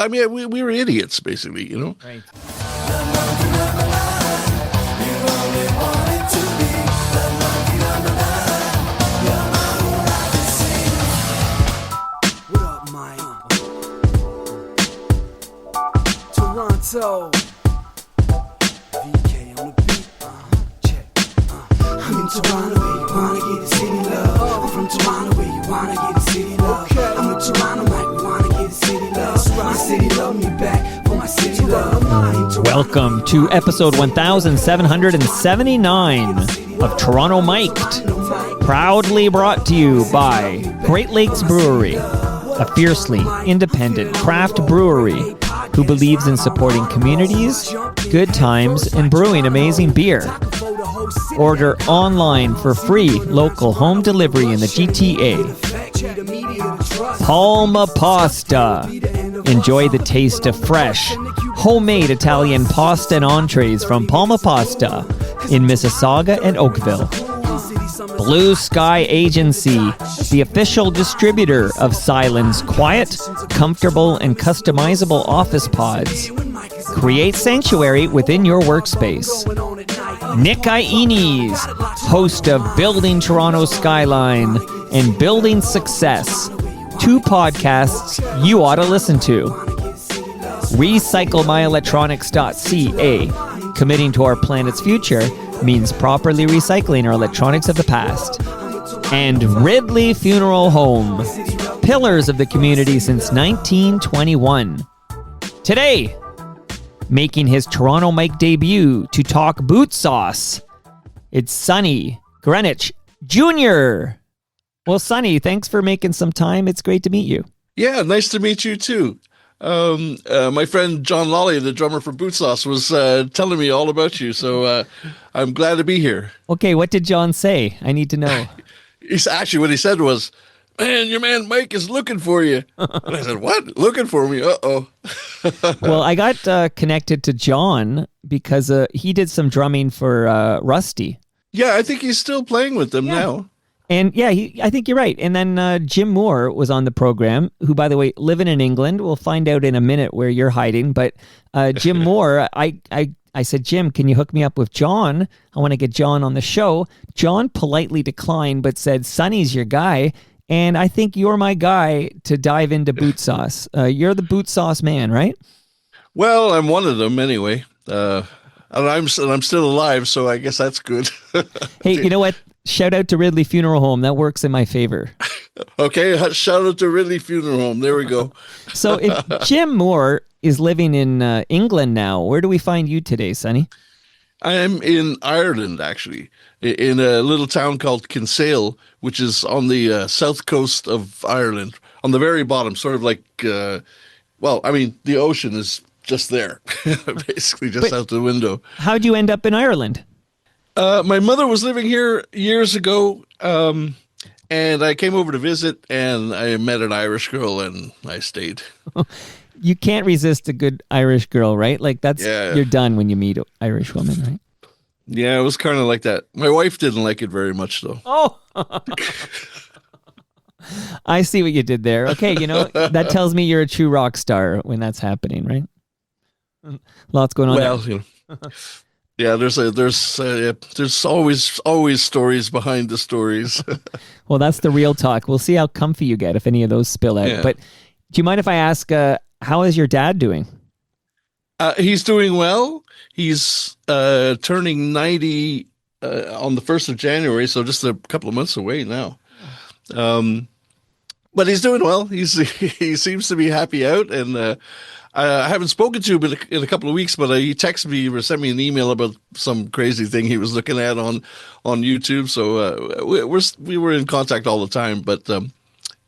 I mean, we were idiots, basically, you know? Right. What up, Mike? Toronto. VK on the beat. Check. I'm in Toronto where you wanna get the city love. I'm from Toronto where you wanna get the city love. I'm in Toronto like we wanna get the city love. My city love me back for my city love. Welcome to episode 1779 of Toronto Mic'd, proudly brought to you by Great Lakes Brewery, a fiercely independent craft brewery who believes in supporting communities, good times, and brewing amazing beer. Order online for free local home delivery in the GTA. Palma Pasta. Enjoy the taste of fresh, homemade Italian pasta and entrees from Palma Pasta in Mississauga and Oakville. Blue Sky Agency, the official distributor of Silen's quiet, comfortable, and customizable office pods. Create sanctuary within your workspace. Nick Iones, host of Building Toronto Skyline and Building Success, two podcasts you ought to listen to. RecycleMyElectronics.ca, committing to our planet's future means properly recycling our electronics of the past. And Ridley Funeral Home, pillars of the community since 1921. Today, making his Toronto Mic debut to talk Bootsauce, it's Sonny Greenwich Jr. Well, Sonny, thanks for making some time. It's great to meet you. Yeah, nice to meet you too. My friend John Lawley, the drummer for Bootsauce, was telling me all about you, so I'm glad to be here. Okay, what did John say? I need to know. He's actually, what he said was, "Man, your man Mike is looking for you." And I said, "What? Looking for me? Uh-oh." Well, I got connected to John because he did some drumming for Rusty. Yeah, I think he's still playing with them now. And yeah, I think you're right. And then Jim Moore was on the program, who, by the way, living in England. We'll find out in a minute where you're hiding. But Jim Moore, I said, Jim, can you hook me up with John? I want to get John on the show. John politely declined, but said, Sonny's your guy. And I think you're my guy to dive into Bootsauce. You're the Bootsauce man, right? Well, I'm one of them anyway. And I'm still alive, so I guess that's good. Hey, you know what? Shout out to Ridley Funeral Home. That works in my favor. Okay, shout out to Ridley Funeral Home. There we go. So if Jim Moore is living in England now, where do we find you today, Sonny? I am in Ireland, actually, in a little town called Kinsale, which is on the south coast of Ireland, on the very bottom, sort of like, the ocean is just there, basically just out the window. How'd you end up in Ireland? My mother was living here years ago, and I came over to visit, and I met an Irish girl, and I stayed. You can't resist a good Irish girl, right? Like you're done when you meet an Irish woman, right? Yeah, it was kind of like that. My wife didn't like it very much, though. Oh, I see what you did there. Okay, that tells me you're a true rock star when that's happening, right? Lots going on. Well, yeah, there's always stories behind the stories. Well, that's the real talk. We'll see how comfy you get if any of those spill out. Yeah. But do you mind if I ask, how is your dad doing? He's doing well. He's turning 90 on the 1st of January, so just a couple of months away now. But he's doing well. He seems to be happy out, and I haven't spoken to him in a couple of weeks, but he texted me or sent me an email about some crazy thing he was looking at on YouTube. So we were in contact all the time. But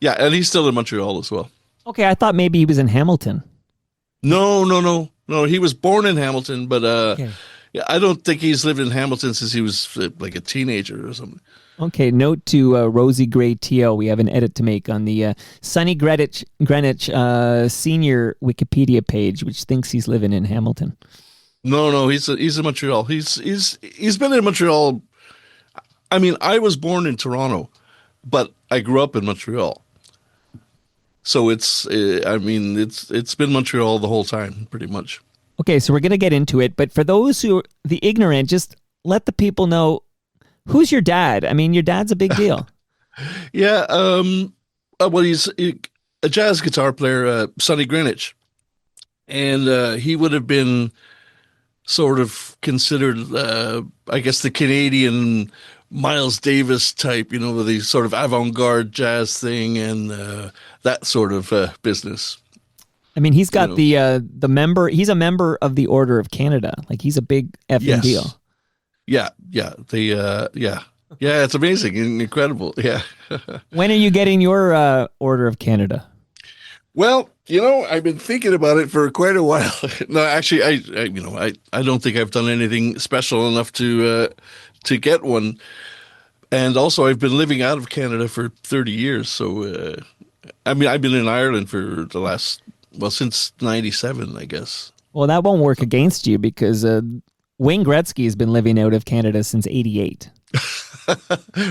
yeah, and he's still in Montreal as well. Okay, I thought maybe he was in Hamilton. No. He was born in Hamilton, but yeah, I don't think he's lived in Hamilton since he was like a teenager or something. Okay, note to Rosie Gray T.O. We have an edit to make on the Sonny Greenwich senior Wikipedia page, which thinks he's living in Hamilton. No, he's in Montreal. He's been in Montreal. I mean, I was born in Toronto, but I grew up in Montreal. So I mean, it's been Montreal the whole time, pretty much. Okay, so we're going to get into it, but for those who are the ignorant, just let the people know who's your dad. I mean, your dad's a big deal. Yeah. Well, a jazz guitar player, Sonny Greenwich, and he would have been sort of considered, I guess, the Canadian Miles Davis type, with the sort of avant-garde jazz thing and that sort of business. I mean, he's You got know. the member. He's a member of the Order of Canada. Like he's a big effing deal. Yes. Yeah. Yeah. Yeah. Yeah. It's amazing and incredible. Yeah. When are you getting your Order of Canada? Well, I've been thinking about it for quite a while. No, actually, I don't think I've done anything special enough to get one. And also, I've been living out of Canada for 30 years. So, I mean, I've been in Ireland for since '97, I guess. Well, that won't work against you because Wayne Gretzky has been living out of Canada since '88.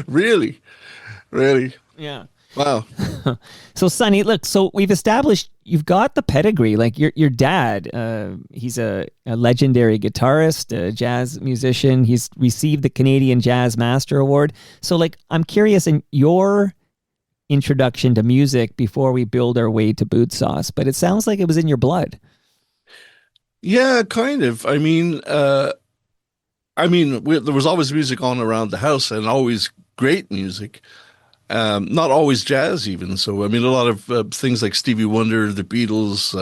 Really, really. Yeah. Wow. So, Sonny, look. So we've established you've got the pedigree. Like your dad, he's a legendary guitarist, a jazz musician. He's received the Canadian Jazz Master Award. So, like, I'm curious in your introduction to music before we build our way to Bootsauce, but it sounds like it was in your blood. Yeah, kind of. There was always music on around the house and always great music. Not always jazz, even. So, I mean, a lot of things like Stevie Wonder, the Beatles,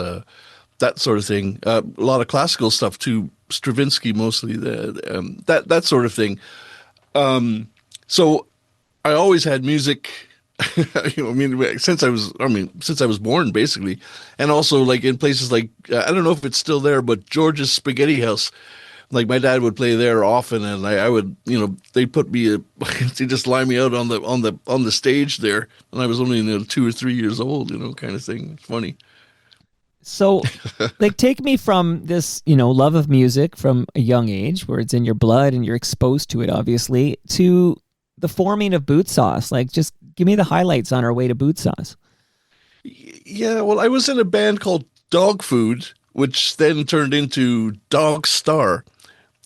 that sort of thing. A lot of classical stuff too, Stravinsky mostly, that sort of thing. So, I always had music. Since I was born, basically, and also like in places like I don't know if it's still there, but George's Spaghetti House. Like my dad would play there often, and I would, they put me, they just line me out on the stage there, and I was only 2 or 3 years old, kind of thing. It's funny. So, like, take me from this, love of music from a young age, where it's in your blood and you're exposed to it, obviously, to the forming of Bootsauce. Like, just give me the highlights on our way to Bootsauce. Yeah, well, I was in a band called Dog Food, which then turned into Dog Star.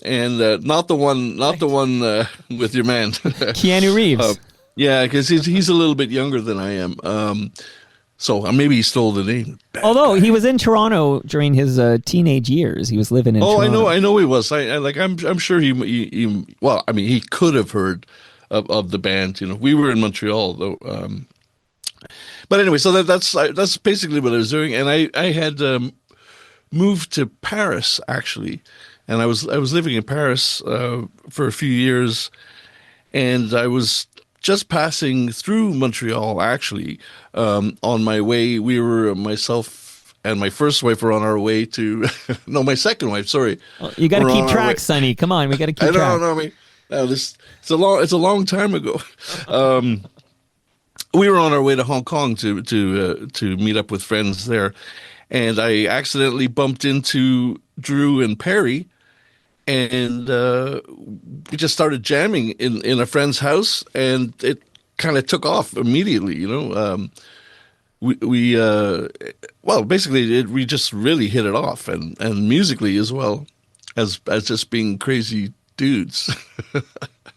And not the one with your man, Keanu Reeves. Yeah, because he's a little bit younger than I am. So maybe he stole the name. Although he was in Toronto during his teenage years, he was living in. Oh, Toronto. I know he was. I'm sure he. Well, I mean, he could have heard of the band. We were in Montreal though. But anyway, so that's basically what I was doing, and I had moved to Paris actually. And I was living in Paris for a few years, and I was just passing through Montreal actually. On my way, we were myself and my first wife were on our way to no, my second wife. Sorry, well, you got to keep track, Sonny. Come on, we got to keep track. I mean, it's a long time ago. We were on our way to Hong Kong to meet up with friends there, and I accidentally bumped into Drew and Perry. And we just started jamming in a friend's house, and it kind of took off immediately. Basically, we just really hit it off, and musically as well as just being crazy dudes.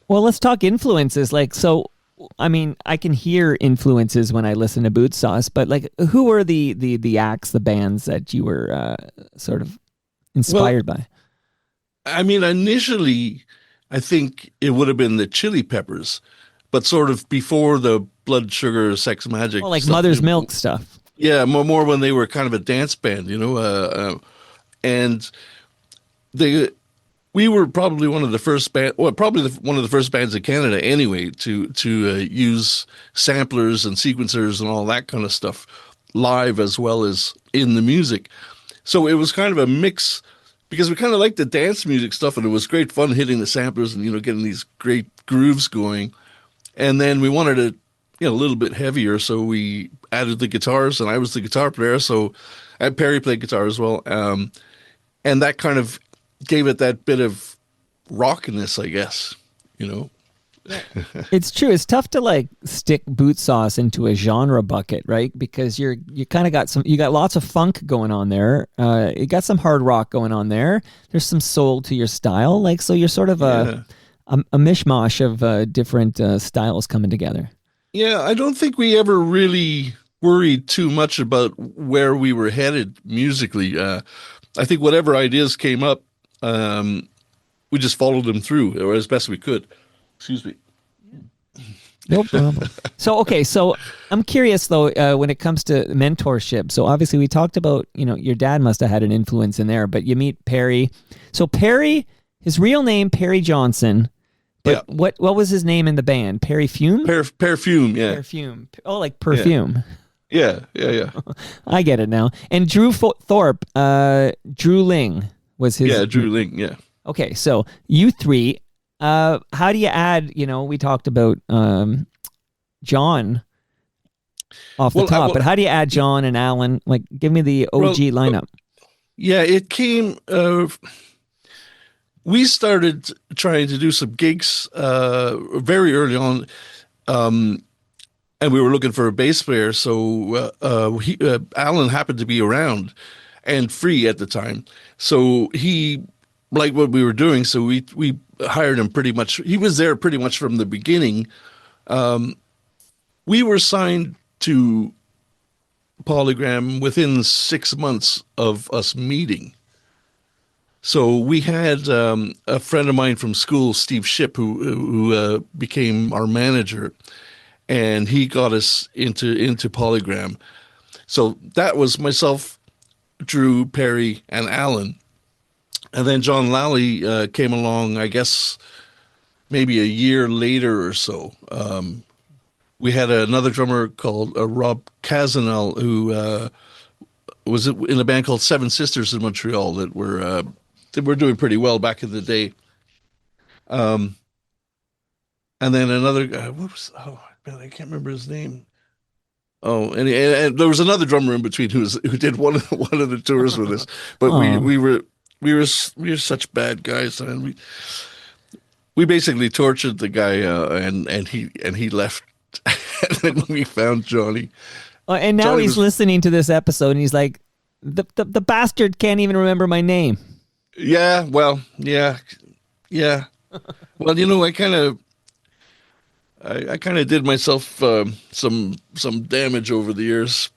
Well, let's talk influences. Like, so, I mean, I can hear influences when I listen to Bootsauce, but like, who were the acts, the bands that you were sort of inspired by? I mean, initially, I think it would have been the Chili Peppers, but sort of before the Blood Sugar Sex Magic. Oh, like stuff. Mother's Milk stuff. Yeah, more when they were kind of a dance band, and we were probably one of the first one of the first bands in Canada anyway to use samplers and sequencers and all that kind of stuff live as well as in the music. So it was kind of a mix. Because we kind of liked the dance music stuff, and it was great fun hitting the samplers and getting these great grooves going. And then we wanted it, a little bit heavier, so we added the guitars, and I was the guitar player, so Perry played guitar as well, and that kind of gave it that bit of rockiness, I guess. It's true. It's tough to like stick Bootsauce into a genre bucket, right? Because you kind of got you got lots of funk going on there. You got some hard rock going on there. There's some soul to your style, like so. You're sort of a mishmash of different styles coming together. Yeah, I don't think we ever really worried too much about where we were headed musically. I think whatever ideas came up, we just followed them through or as best we could. Excuse me. No problem. So I'm curious though, when it comes to mentorship. So obviously we talked about, your dad must have had an influence in there, but you meet Perry. So Perry, his real name, Perry Johnson. But what was his name in the band? Perry Fume? Perfume, yeah. Perfume. Oh, like perfume. Yeah. I get it now. And Drew Thorpe, Drew Ling was his. Yeah, Drew Ling, yeah. Okay, so you three, how do you add, we talked about John off the top, but how do you add John and Alan? Like, give me the OG lineup. Yeah, it came... we started trying to do some gigs very early on, and we were looking for a bass player. So Alan happened to be around and free at the time. So he liked what we were doing. So we hired him pretty much. He was there pretty much from the beginning. We were signed to Polygram within 6 months of us meeting. So we had a friend of mine from school, Steve Shipp, who became our manager, and he got us into Polygram. So that was myself, Drew, Perry, and Alan. And then John Lally came along, I guess, maybe a year later or so. We had another drummer called Rob Casanel, who was in a band called Seven Sisters in Montreal that were doing pretty well back in the day. And then another guy, I can't remember his name. Oh, and there was another drummer in between who did one of the tours with us. But we were such bad guys, and we basically tortured the guy, and he left. And then we found Johnny. And now Johnny he's listening to this episode, and he's like, the bastard can't even remember my name. Yeah, well, yeah. Well, I kind of did myself some damage over the years.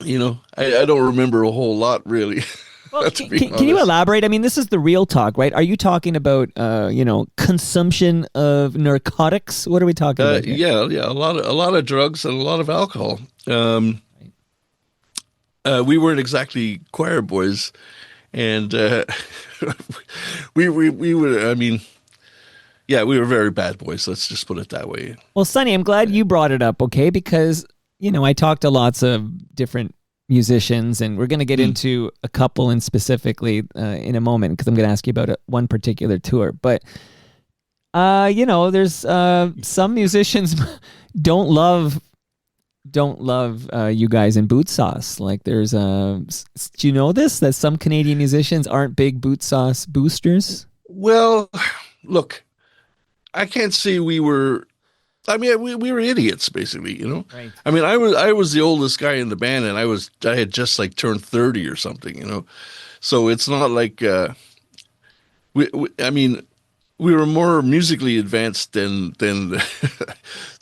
I don't remember a whole lot, really. Well, can you elaborate? I mean, this is the real talk, right? Are you talking about consumption of narcotics? What are we talking about here? Yeah, a lot of drugs and a lot of alcohol. We weren't exactly choir boys, and we were. I mean, yeah, we were very bad boys. Let's just put it that way. Well, Sonny, I'm glad you brought it up. Okay, because I talked to lots of different musicians, and we're going to get into a couple and specifically in a moment, because I'm going to ask you about one particular tour. But there's some musicians don't love you guys in Bootsauce. Like there's do you know this, that some Canadian musicians aren't big Bootsauce boosters? Well, look, I can't say we were. I mean, we were idiots, basically, Right. I mean, I was the oldest guy in the band, and I had just like turned 30 or something, So it's not like we were more musically advanced than than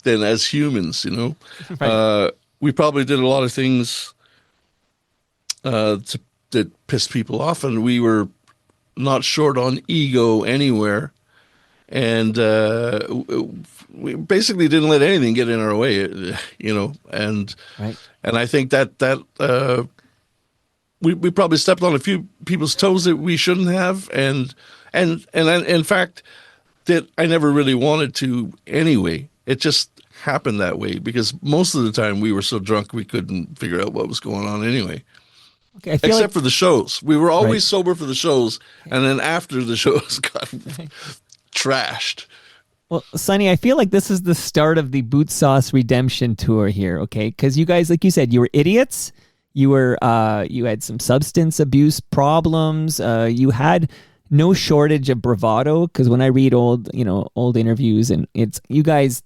as humans, Right. We probably did a lot of things that pissed people off, and we were not short on ego anywhere. And we basically didn't let anything get in our way, and right. And I think that we probably stepped on a few people's toes that we shouldn't have, and in fact that I never really wanted to anyway. It just happened that way because most of the time we were so drunk we couldn't figure out what was going on anyway. Okay, except for the shows, we were always sober for the shows, and then after the shows got trashed. Well, Sonny, I feel like this is the start of the Bootsauce redemption tour here, okay? Because you guys, like you said, you were idiots. You had some substance abuse problems. You had no shortage of bravado. Because when I read old interviews, and it's you guys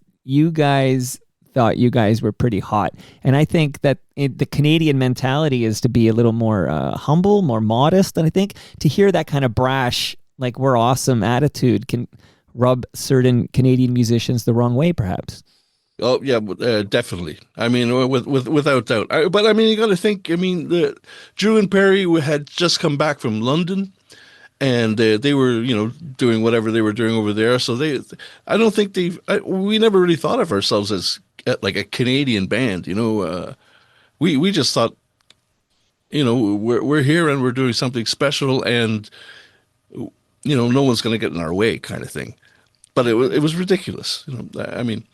thought you guys were pretty hot, and I think that the Canadian mentality is to be a little more humble, more modest, and I think to hear that kind of brash, like we're awesome attitude can rub certain Canadian musicians the wrong way, perhaps. Oh yeah, definitely. I mean, without doubt. But I mean, you got to think. I mean, Drew and Perry had just come back from London, and they were, doing whatever they were doing over there. So I don't think we never really thought of ourselves as like a Canadian band. We just thought, we're here and we're doing something special, and no one's going to get in our way, kind of thing. But it was ridiculous. I mean.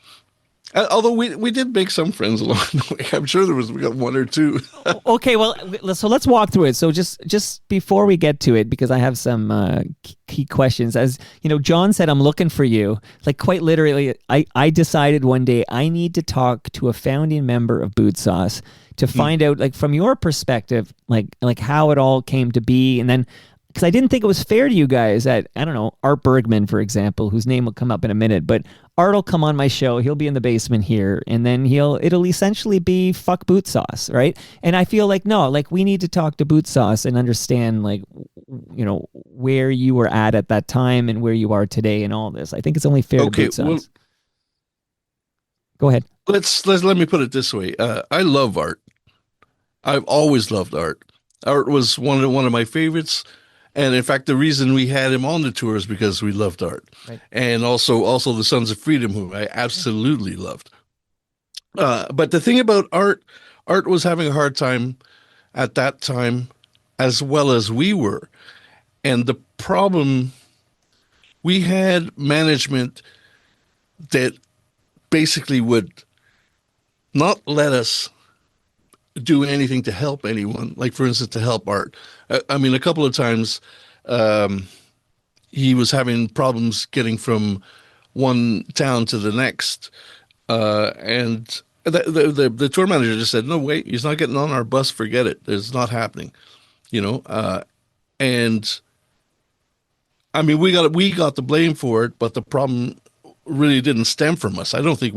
Although we did make some friends along the way. I'm sure we got one or two. Okay, well, so let's walk through it. So just before we get to it, because I have some key questions. As John said, I'm looking for you. Like quite literally, I decided one day I need to talk to a founding member of Bootsauce to find out, like from your perspective, like how it all came to be, and then. Because I didn't think it was fair to you guys that, I don't know, Art Bergman, for example, whose name will come up in a minute, but Art will come on my show, he'll be in the basement here, and then it'll essentially be fuck Bootsauce, right? And I feel like, no, like we need to talk to Bootsauce and understand, like, where you were at that time and where you are today and all this. I think it's only fair to Bootsauce. Well, go ahead. Let me put it this way. I love Art. I've always loved Art. Art was one of my favorites. And in fact, the reason we had him on the tour is because we loved Art, right. And also the Sons of Freedom, who I absolutely loved. But the thing about Art was having a hard time at that time, as well as we were. And the problem, we had management that basically would not let us do anything to help anyone, like for instance to help Art. I mean, a couple of times he was having problems getting from one town to the next, and the tour manager just said, "No, wait, he's not getting on our bus. Forget it. It's not happening." And I mean, we got the blame for it, but the problem really didn't stem from us. I don't think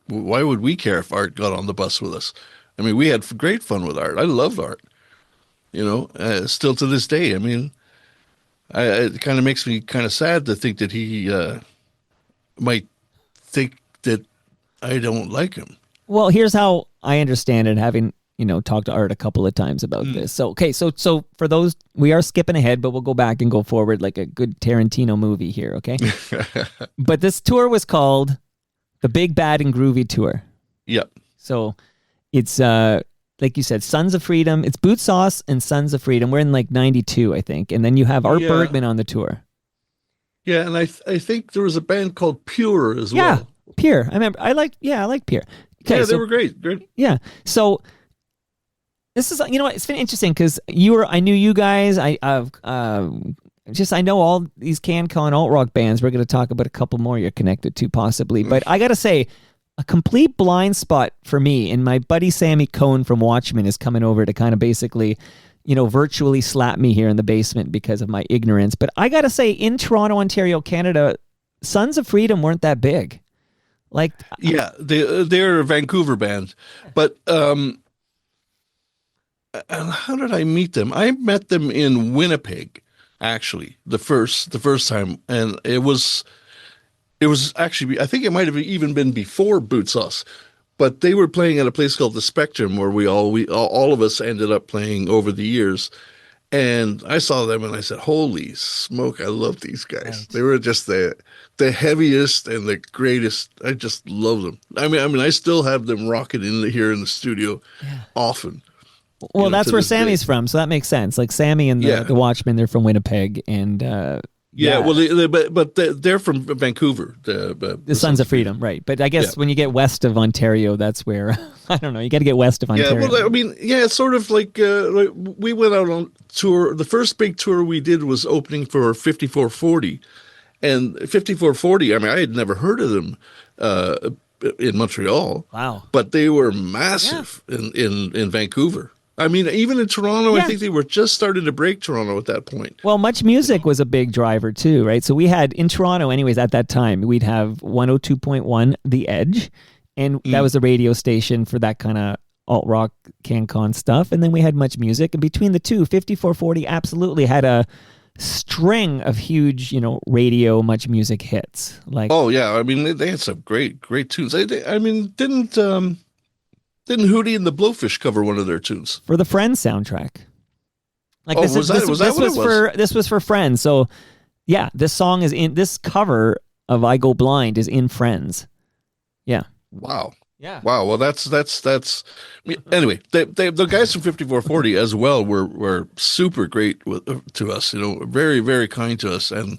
why would we care if Art got on the bus with us? I mean, we had great fun with Art. I loved Art, still to this day. I mean, it kind of makes me kind of sad to think that he might think that I don't like him. Well, here's how I understand it, having, talked to Art a couple of times about this. So, okay, so for those, we are skipping ahead, but we'll go back and go forward like a good Tarantino movie here, okay? But this tour was called the Big Bad and Groovy Tour. Yep. So it's, like you said, Sons of Freedom. It's Bootsauce and Sons of Freedom. We're in like 92, I think. And then you have Art Bergman on the tour. Yeah, and I think there was a band called Pure as well. Yeah, Pure. I remember. I liked Pure. Okay, yeah, they were great. Yeah. So this is, it's been interesting because I knew you guys. I know all these CanCon alt rock bands. We're going to talk about a couple more you're connected to possibly. But I got to say, a complete blind spot for me, and my buddy Sammy Cohn from Watchmen is coming over to kind of basically, virtually slap me here in the basement because of my ignorance. But I got to say, in Toronto, Ontario, Canada, Sons of Freedom weren't that big. Like, yeah, they're a Vancouver band, but how did I meet them? I met them in Winnipeg, actually, the first time, and it was actually, I think it might have even been before Bootsauce, but they were playing at a place called the Spectrum, where we all of us ended up playing over the years. And I saw them and I said, "Holy smoke, I love these guys." Right. They were just the heaviest and the greatest. I just love them. I mean, I still have them rocking here in the studio often. Well, that's where Sammy's from, so that makes sense. Like Sammy and the Watchmen, they're from Winnipeg, and well, they're from Vancouver. The Sons of Freedom, right? But I guess when you get west of Ontario, that's where I don't know. You got to get west of Ontario. Yeah, well, I mean, it's sort of like we went out on tour. The first big tour we did was opening for 5440, and 5440. I mean, I had never heard of them in Montreal. Wow! But they were massive in Vancouver. I mean, even in Toronto, I Yeah. think they were just starting to break Toronto at that point. Well, Much Music was a big driver too, right? So we had in Toronto, anyways, at that time, we'd have 102.1 The Edge, and that was the radio station for that kind of alt rock CanCon stuff. And then we had Much Music, and between the two, 5440 absolutely had a string of huge, radio Much Music hits. Like, Oh yeah, I mean they had some great tunes. I mean, didn't Hootie and the Blowfish cover one of their tunes? for the Friends soundtrack. Like Oh, this was is that this, what this it was was? for this was for Friends. So yeah, this song is in this cover of I Go Blind is in Friends. Yeah. Wow. Yeah. Wow. Well, that's anyway. The guys from 5440 as well were super great to us. Very very kind to us, and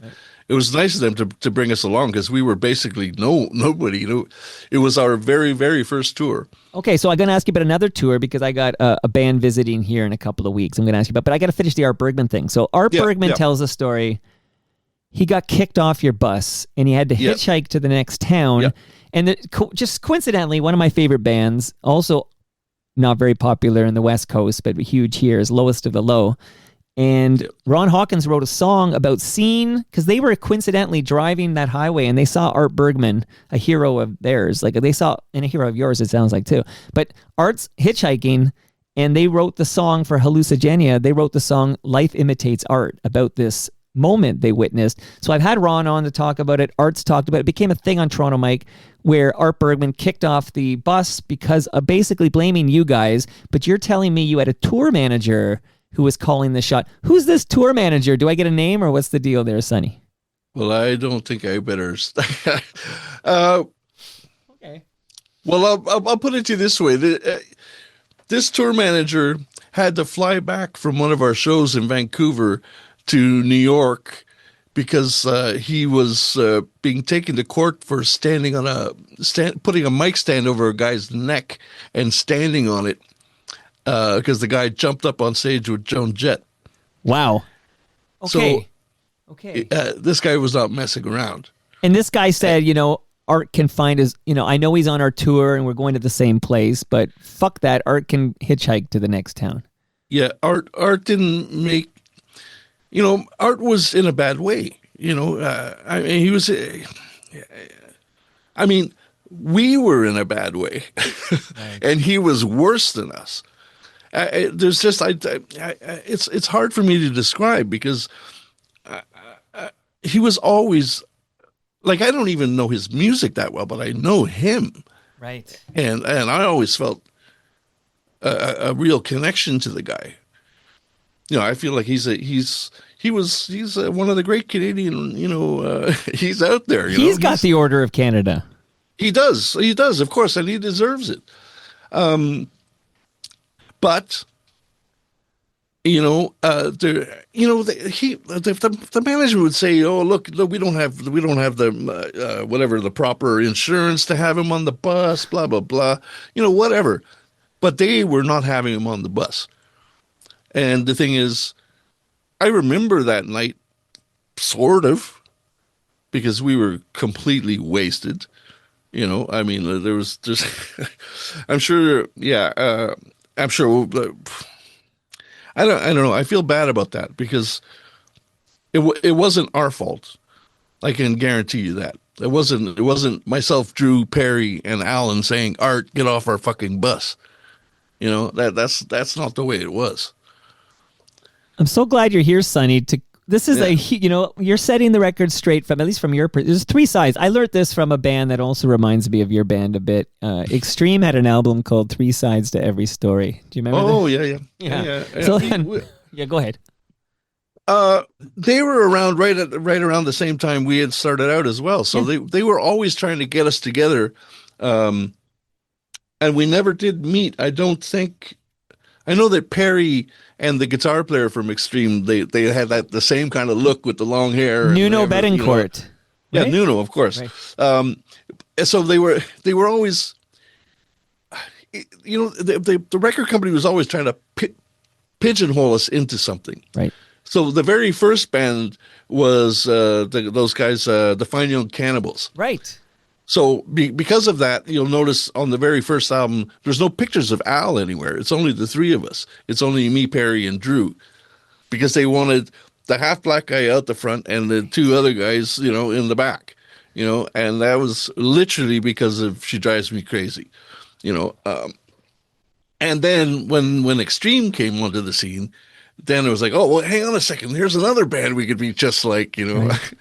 it was nice of them to bring us along because we were basically nobody. It was our very very first tour. Okay, so I'm going to ask you about another tour because I got a band visiting here in a couple of weeks. I'm going to ask you about, but I got to finish the Art Bergman thing. So Art Bergman tells a story. He got kicked off your bus and he had to hitchhike to the next town. Yep. And just coincidentally, one of my favorite bands, also not very popular in the West Coast, but huge here, is Lowest of the Low. And Ron Hawkins wrote a song about seeing, because they were coincidentally driving that highway and they saw Art Bergman, a hero of theirs. Like they saw, and a hero of yours, it sounds like too. But Art's hitchhiking and they wrote the song for Hallucigenia. They wrote the song Life Imitates Art about this moment they witnessed. So I've had Ron on to talk about it. Art's talked about it. It became a thing on Toronto Mike where Art Bergman kicked off the bus because of basically blaming you guys. But you're telling me you had a tour manager who was calling the shot. Who's this tour manager? Do I get a name or what's the deal there, Sonny? Well, I don't think I better. Okay. Well, I'll put it to you this way: this tour manager had to fly back from one of our shows in Vancouver to New York because he was being taken to court for standing on putting a mic stand over a guy's neck and standing on it because the guy jumped up on stage with Joan Jett. Wow. Okay. Okay. This guy was not messing around. And this guy said, Art can find his, I know he's on our tour and we're going to the same place, but fuck that. Art can hitchhike to the next town. Yeah, Art didn't make, Art was in a bad way. I mean, he was, I mean, we were in a bad way, Right. and he was worse than us. There's just, it's hard for me to describe because he was always, like, I don't even know his music that well, but I know him. Right. And I always felt a real connection to the guy. I feel like he's one of the great Canadian, he's out there. He's got the Order of Canada. He does, of course, and he deserves it. But the manager would say, "Oh, look, we don't have the whatever the proper insurance to have him on the bus, blah blah blah, whatever." But they were not having him on the bus. And the thing is, I remember that night, sort of, because we were completely wasted. I mean, there's, I'm sure, yeah, I'm sure. I don't know. I feel bad about that because it wasn't our fault. I can guarantee you that. It wasn't myself, Drew, Perry, and Alan saying, "Art, get off our fucking bus." That's not the way it was. I'm so glad you're here, Sonny. This is you're setting the record straight from, at least from your, there's three sides. I learned this from a band that also reminds me of your band a bit. Extreme had an album called Three Sides to Every Story. Do you remember that? Oh, yeah. So yeah, go ahead. They were around right around the same time we had started out as well. So they were always trying to get us together. And we never did meet. I don't think, I know that Perry and the guitar player from Extreme, they had the same kind of look with the long hair. Nuno Betancourt. Yeah, right? Nuno, of course. Right. So they were always, the record company was always trying to pigeonhole us into something. Right. So the very first band was those guys, the Fine Young Cannibals. Right. So because of that, you'll notice on the very first album, there's no pictures of Al anywhere. It's only the three of us. It's only me, Perry, and Drew, because they wanted the half black guy out the front and the two other guys, in the back, and that was literally because of She Drives Me Crazy, you know. And then when Extreme came onto the scene, then it was like, oh, well, hang on a second. Here's another band we could be just like, Right.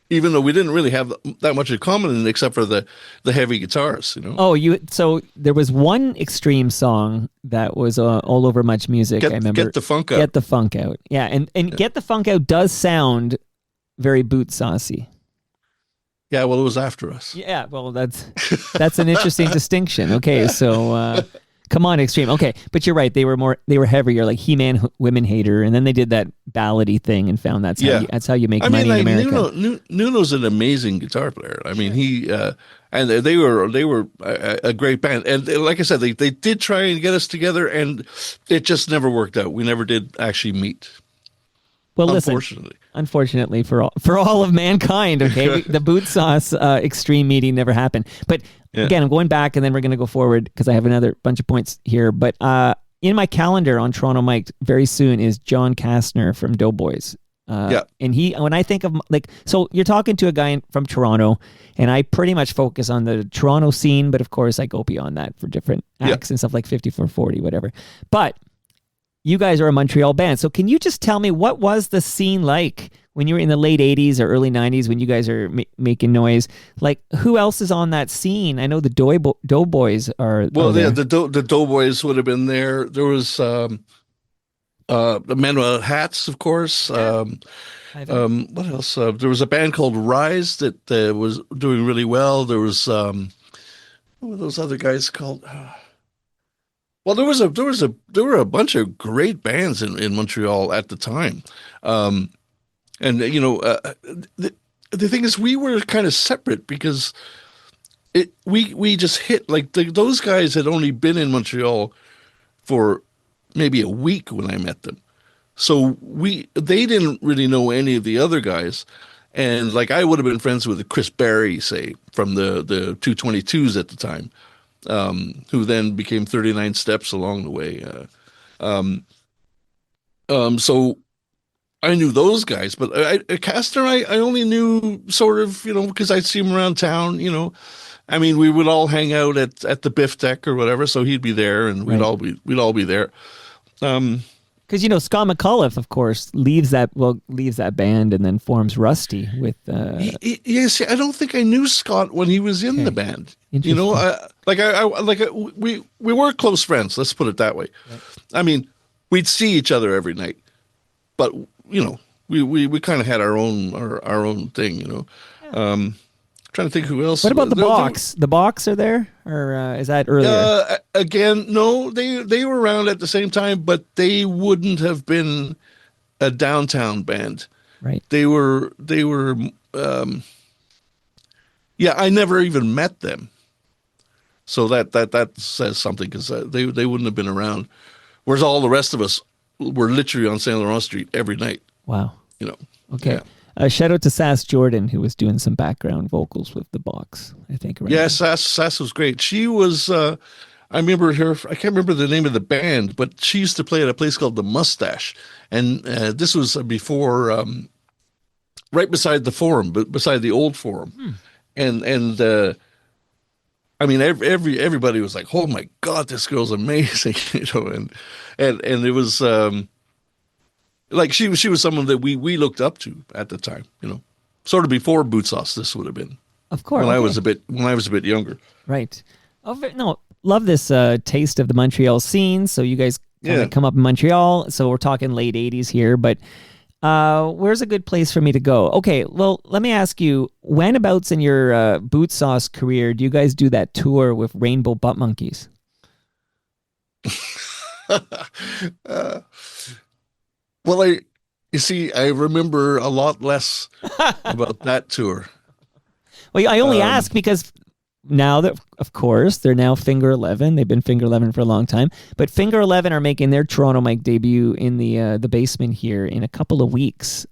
even though we didn't really have that much in common except for the heavy guitars. Oh, so there was one Extreme song that was all over Much Music. I remember. Get the Funk Out. Get the Funk Out. Yeah, and Get the Funk Out does sound very Bootsauce. Yeah, well, it was after us. Yeah, well, that's an interesting distinction. Okay, so come on, Extreme. Okay, but you're right. They were heavier, like He-Man, Women Hater, and then they did that ballady thing and found that's how you make money in America. Nuno's an amazing guitar player. I mean, he and they were a great band. And like I said, they did try and get us together, and it just never worked out. We never did actually meet. Well, unfortunately for all of mankind, okay, the Bootsauce Extreme meeting never happened. But again, I'm going back, and then we're going to go forward because I have another bunch of points here. But in my calendar on Toronto Mike very soon is John Kastner from Doughboys. And when I think of so you're talking to a guy from Toronto, and I pretty much focus on the Toronto scene, but of course I go beyond that for different acts and stuff like 5440, whatever. But you guys are a Montreal band. So can you just tell me what was the scene like when you were in the late 80s or early 90s when you guys are making noise? Like, who else is on that scene? I know the Doughboys are. Well, the Doughboys would have been there. There was the Men with Hats, of course. What else? There was a band called Rise that was doing really well. There was what were those other guys called? Well, there were a bunch of great bands in Montreal at the time, and the thing is, we were kind of separate because we just hit like those guys had only been in Montreal for maybe a week when I met them, so they didn't really know any of the other guys, and like I would have been friends with Chris Berry, say from the 222s at the time. Who then became 39 Steps along the way. So I knew those guys, but Kastner, I only knew sort of, because I'd see him around town, I mean, we would all hang out at the Biff Deck or whatever, so he'd be there and we'd all be there. Because Scott McAuliffe, of course, leaves that band and then forms Rusty with. Yes, I don't think I knew Scott when he was in the band. We were close friends. Let's put it that way. Right. I mean, we'd see each other every night, but we kind of had our own thing. Yeah. Trying to think who else. What about the Box? The Box are there, or is that earlier? Again, no, they were around at the same time, but they wouldn't have been a downtown band. Right. They were. I never even met them, so that says something because they wouldn't have been around. Whereas all the rest of us were literally on Saint Laurent Street every night. Wow. Okay. Yeah. Shout out to Sass Jordan, who was doing some background vocals with the Box, I think. Yeah, Sass was great. She was, I remember her, I can't remember the name of the band, but she used to play at a place called The Mustache. And this was before, right beside the Forum, but beside the old Forum. And I mean, everybody was like, oh my God, this girl's amazing, and it was, like she was someone that we looked up to at the time, sort of before Bootsauce. This would have been, of course, when I was a bit younger. Right. No, love this taste of the Montreal scene. So you guys kind of come up in Montreal. So we're talking late 80s here, but where's a good place for me to go? Okay, well, let me ask you, whenabouts in your Bootsauce career do you guys do that tour with Rainbow Butt Monkeys? Well, I remember a lot less about that tour. Well, I only ask because now that, of course, they're now Finger 11. They've been Finger 11 for a long time. But Finger 11 are making their Toronto mic debut in the basement here in a couple of weeks.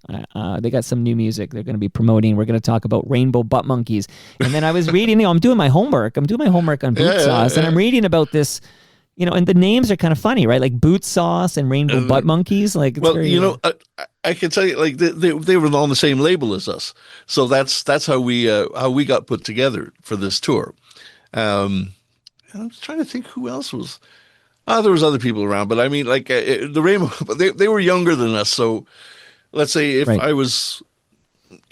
They got some new music they're going to be promoting. We're going to talk about Rainbow Butt Monkeys. And then I was reading, I'm doing my homework. I'm doing my homework on Bootsauce, and I'm reading about this, and the names are kind of funny, right? Like Bootsauce and Rainbow Butt Monkeys. Like, it's very, I can tell you, like they were on the same label as us, so that's how we got put together for this tour. I'm trying to think who else was. There was other people around, but I mean, like the Rainbow, they were younger than us. So let's say if I was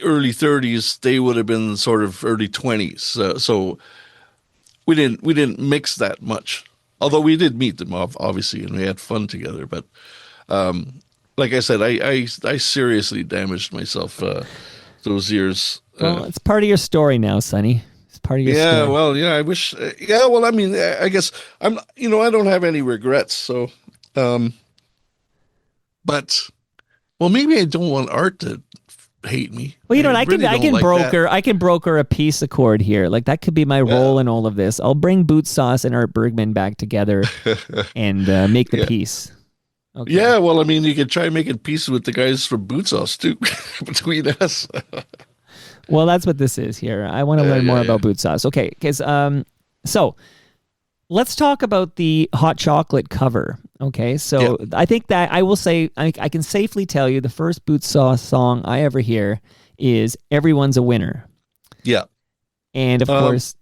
early 30s, they would have been sort of early 20s. So we didn't mix that much. Although we did meet them, obviously, and we had fun together. But like I said, I seriously damaged myself those years. Well, it's part of your story now, Sonny. It's part of your story. Yeah, well, I wish. Yeah, well, I mean, I guess I don't have any regrets. So, but maybe I don't want Art to hate me. Well, I can broker a peace accord here. Like, that could be my role in all of this. I'll bring Bootsauce and Art Bergman back together and make the peace. Okay. Yeah, well, I mean, you could try making peace with the guys from Bootsauce too, between us. Well, that's what this is here. I want to learn more about Bootsauce. Okay, because so let's talk about the hot chocolate cover. Okay, so I think that I will say I can safely tell you the first Bootsauce song I ever hear is "Everyone's a Winner." Yeah, and of course,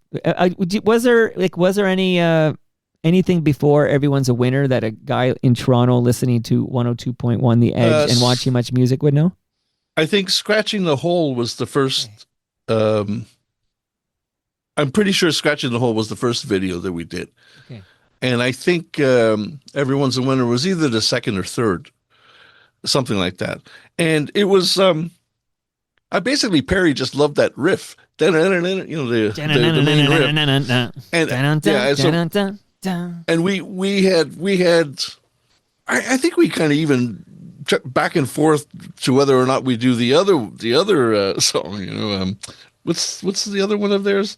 was there any anything before "Everyone's a Winner" that a guy in Toronto listening to 102.1 The Edge and watching much music would know? I think "Scratching the Hole" was the first. I'm pretty sure "Scratching the Hole" was the first video that we did. Okay. And I think "Everyone's a Winner" was either the second or third, something like that. And it was, Perry just loved that riff. The main riff. And we had, I think we kind of even back and forth to whether or not we do the other song. What's the other one of theirs?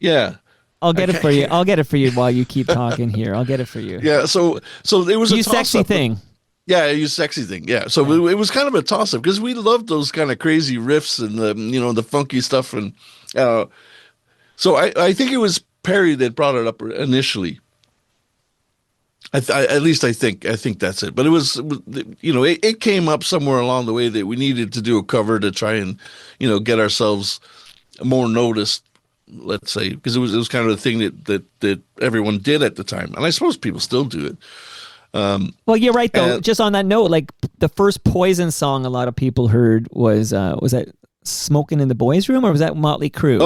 Yeah. I'll get it for you. I'll get it for you while you keep talking here. I'll get it for you. Yeah. So it was You Sexy Thing. Yeah, You Sexy Thing. Yeah. So it was kind of a toss up because we loved those kind of crazy riffs and the funky stuff. And so I think it was Perry that brought it up initially. At least I think that's it. But it was, it came up somewhere along the way that we needed to do a cover to try and, get ourselves more noticed, let's say, because it was kind of the thing that everyone did at the time. And I suppose people still do it. Well, you're right, though. Just on that note, like the first Poison song a lot of people heard was that Smoking in the Boys' Room, or was that Motley Crue?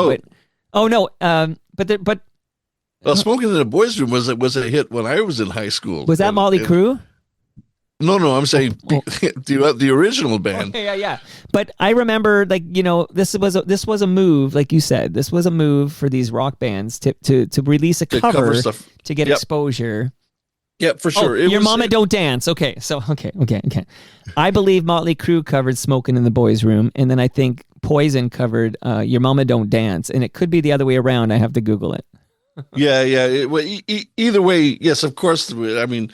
Smoking in the Boys' Room was a hit when I was in high school. Was that Motley Crue? No, I'm saying the original band. Yeah. But I remember, this was a move, like you said. This was a move for these rock bands to release a cover stuff to get exposure. Yeah, for sure. Your Mama Don't Dance. Okay, so okay. I believe Motley Crue covered "Smoking in the Boys' Room," and then I think Poison covered "Your Mama Don't Dance," and it could be the other way around. I have to Google it. Yeah. Either way, yes, of course. I mean,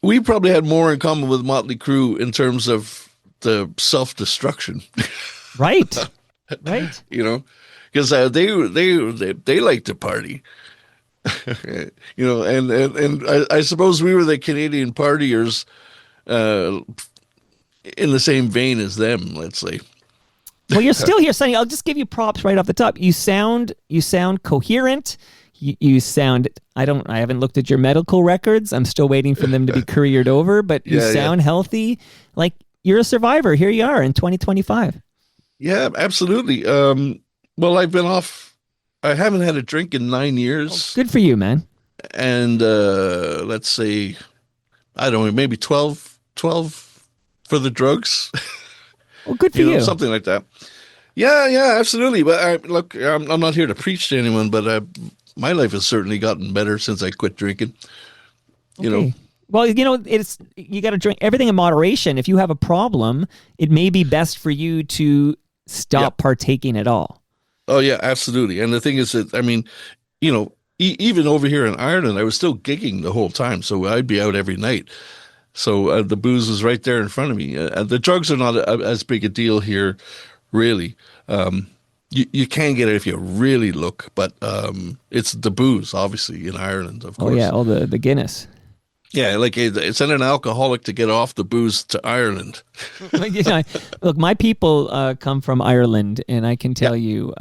we probably had more in common with Motley Crue in terms of the self-destruction. Right. Because they like to party. And I suppose we were the Canadian partiers in the same vein as them, let's say. Well, you're still here, Sonny. I'll just give you props right off the top. You sound coherent. You sound. I haven't looked at your medical records. I'm still waiting for them to be couriered over. But you sound healthy. Like you're a survivor. Here you are in 2025. Yeah, absolutely. Well, I've been off. I haven't had a drink in 9 years. Oh, good for you, man. And let's say, I don't know, maybe 12 for the drugs. Well, good for you. Something like that. Yeah, absolutely. But I'm not here to preach to anyone, but my life has certainly gotten better since I quit drinking. Okay. Well, you got to drink everything in moderation. If you have a problem, it may be best for you to stop partaking at all. Oh yeah, absolutely. And the thing is that, I mean, even over here in Ireland, I was still gigging the whole time, so I'd be out every night. So the booze was right there in front of me. The drugs are not as big a deal here, really. You can get it if you really look, but it's the booze, obviously, in Ireland, of course. Oh yeah, the Guinness. Yeah, like send an alcoholic to get off the booze to Ireland. Look, my people come from Ireland, and I can tell you,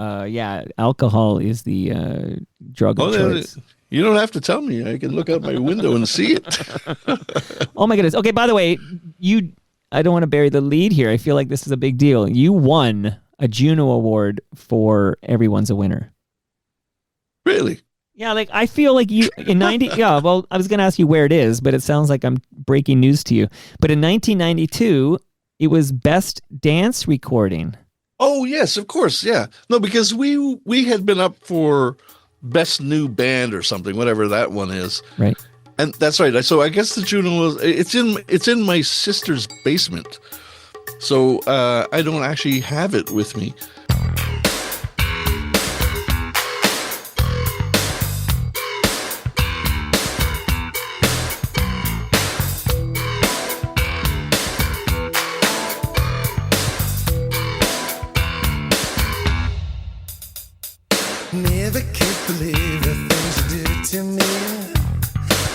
alcohol is the drug of choice. You don't have to tell me. I can look out my window and see it. Oh my goodness. Okay, by the way, I don't want to bury the lead here. I feel like this is a big deal. You won a Juno Award for Everyone's a Winner. Really? Yeah, like I feel like you in 90. Yeah, well, I was going to ask you where it is, but it sounds like I'm breaking news to you. But in 1992, it was Best Dance Recording. Oh yes, of course. Yeah, no, because we had been up for Best New Band or something, whatever that one is. Right. And that's right. So I guess the Juno it's in my sister's basement. So I don't actually have it with me. Never could believe the things you did to me.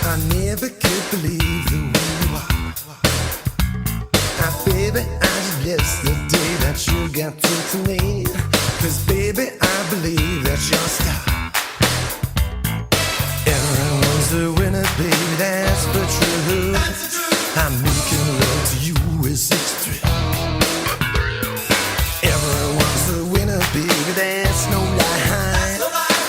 I never could believe the way you are. Baby, I just bless the day that you got through to me. 'Cause baby, I believe that you're a star. Everyone's a winner, baby, that's for true. I'm making love to you is such a thrill. Everyone's a winner, baby, that's no lie.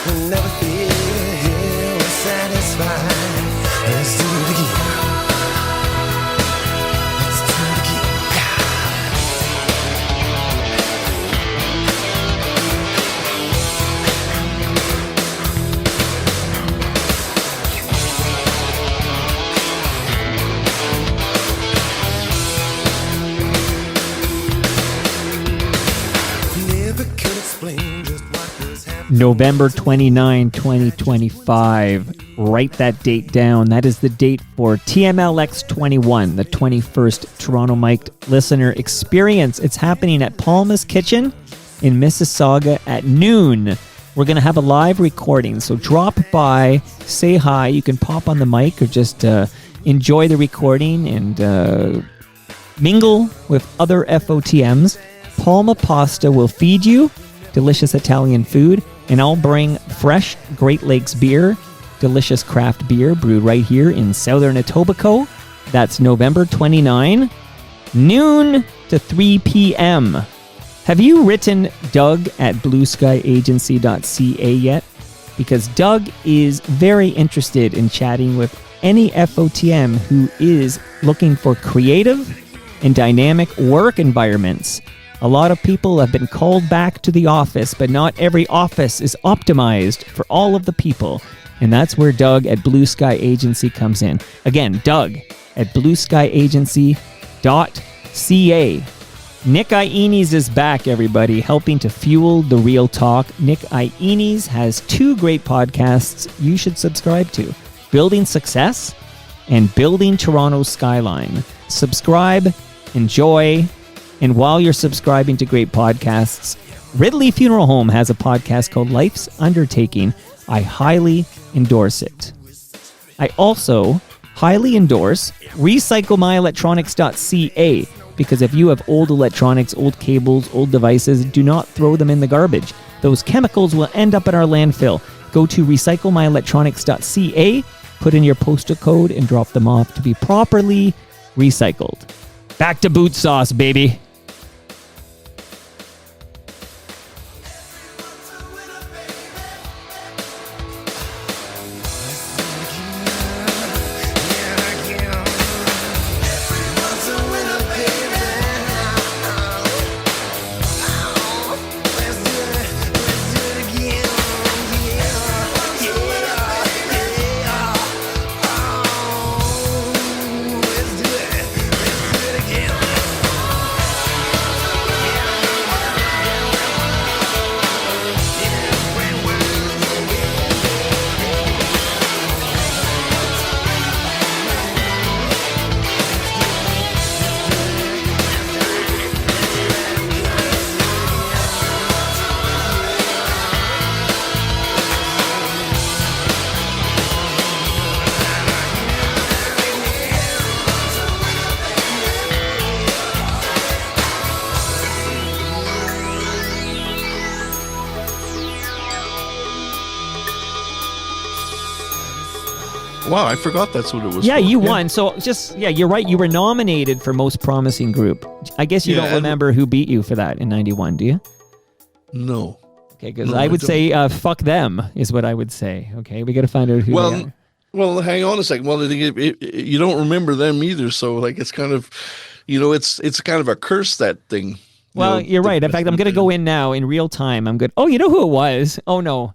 We'll never feel satisfied. Let's do it again. Let's do it again. Never could explain just what was happening. November 29, 2025. Write that date down. That is the date for TMLX 21, the 21st Toronto Mic'd Listener Experience. It's happening at Palma's Kitchen in Mississauga at noon. We're going to have a live recording, so drop by, say hi. You can pop on the mic or just enjoy the recording and mingle with other FOTMs. Palma Pasta will feed you delicious Italian food, and I'll bring fresh Great Lakes beer, delicious craft beer brewed right here in Southern Etobicoke. That's November 29, noon to 3 p.m. Have you written Doug at blueskyagency.ca yet? Because Doug is very interested in chatting with any FOTM who is looking for creative and dynamic work environments. A lot of people have been called back to the office, but not every office is optimized for all of the people. And that's where Doug at Blue Sky Agency comes in. Again, Doug at blueskyagency.ca. Nick Iones is back, everybody, helping to fuel the real talk. Nick Iones has two great podcasts you should subscribe to: Building Success and Building Toronto's Skyline. Subscribe, enjoy, and while you're subscribing to great podcasts, Ridley Funeral Home has a podcast called Life's Undertaking. I highly endorse it. I also highly endorse recyclemyelectronics.ca, because if you have old electronics, old cables, old devices, do not throw them in the garbage. Those chemicals will end up in our landfill. Go to recyclemyelectronics.ca, put in your postal code, and drop them off to be properly recycled. Back to Bootsauce, baby. Wow, I forgot that's what it was. Yeah, for. you won. So you're right. You were nominated for most promising group. I guess you Yeah, don't and- remember who beat you for that in 91, do you? No. Okay, because No, I I would don't. say fuck them is what I would say. Okay, we got to find out who they Well, are. well, hang on a second. Well, I think you don't remember them either, so like it's kind of, it's kind of a curse, that thing. Well, you're right. In fact, I'm going to go in now in real time. I'm good. Oh, you know who it was? Oh, no.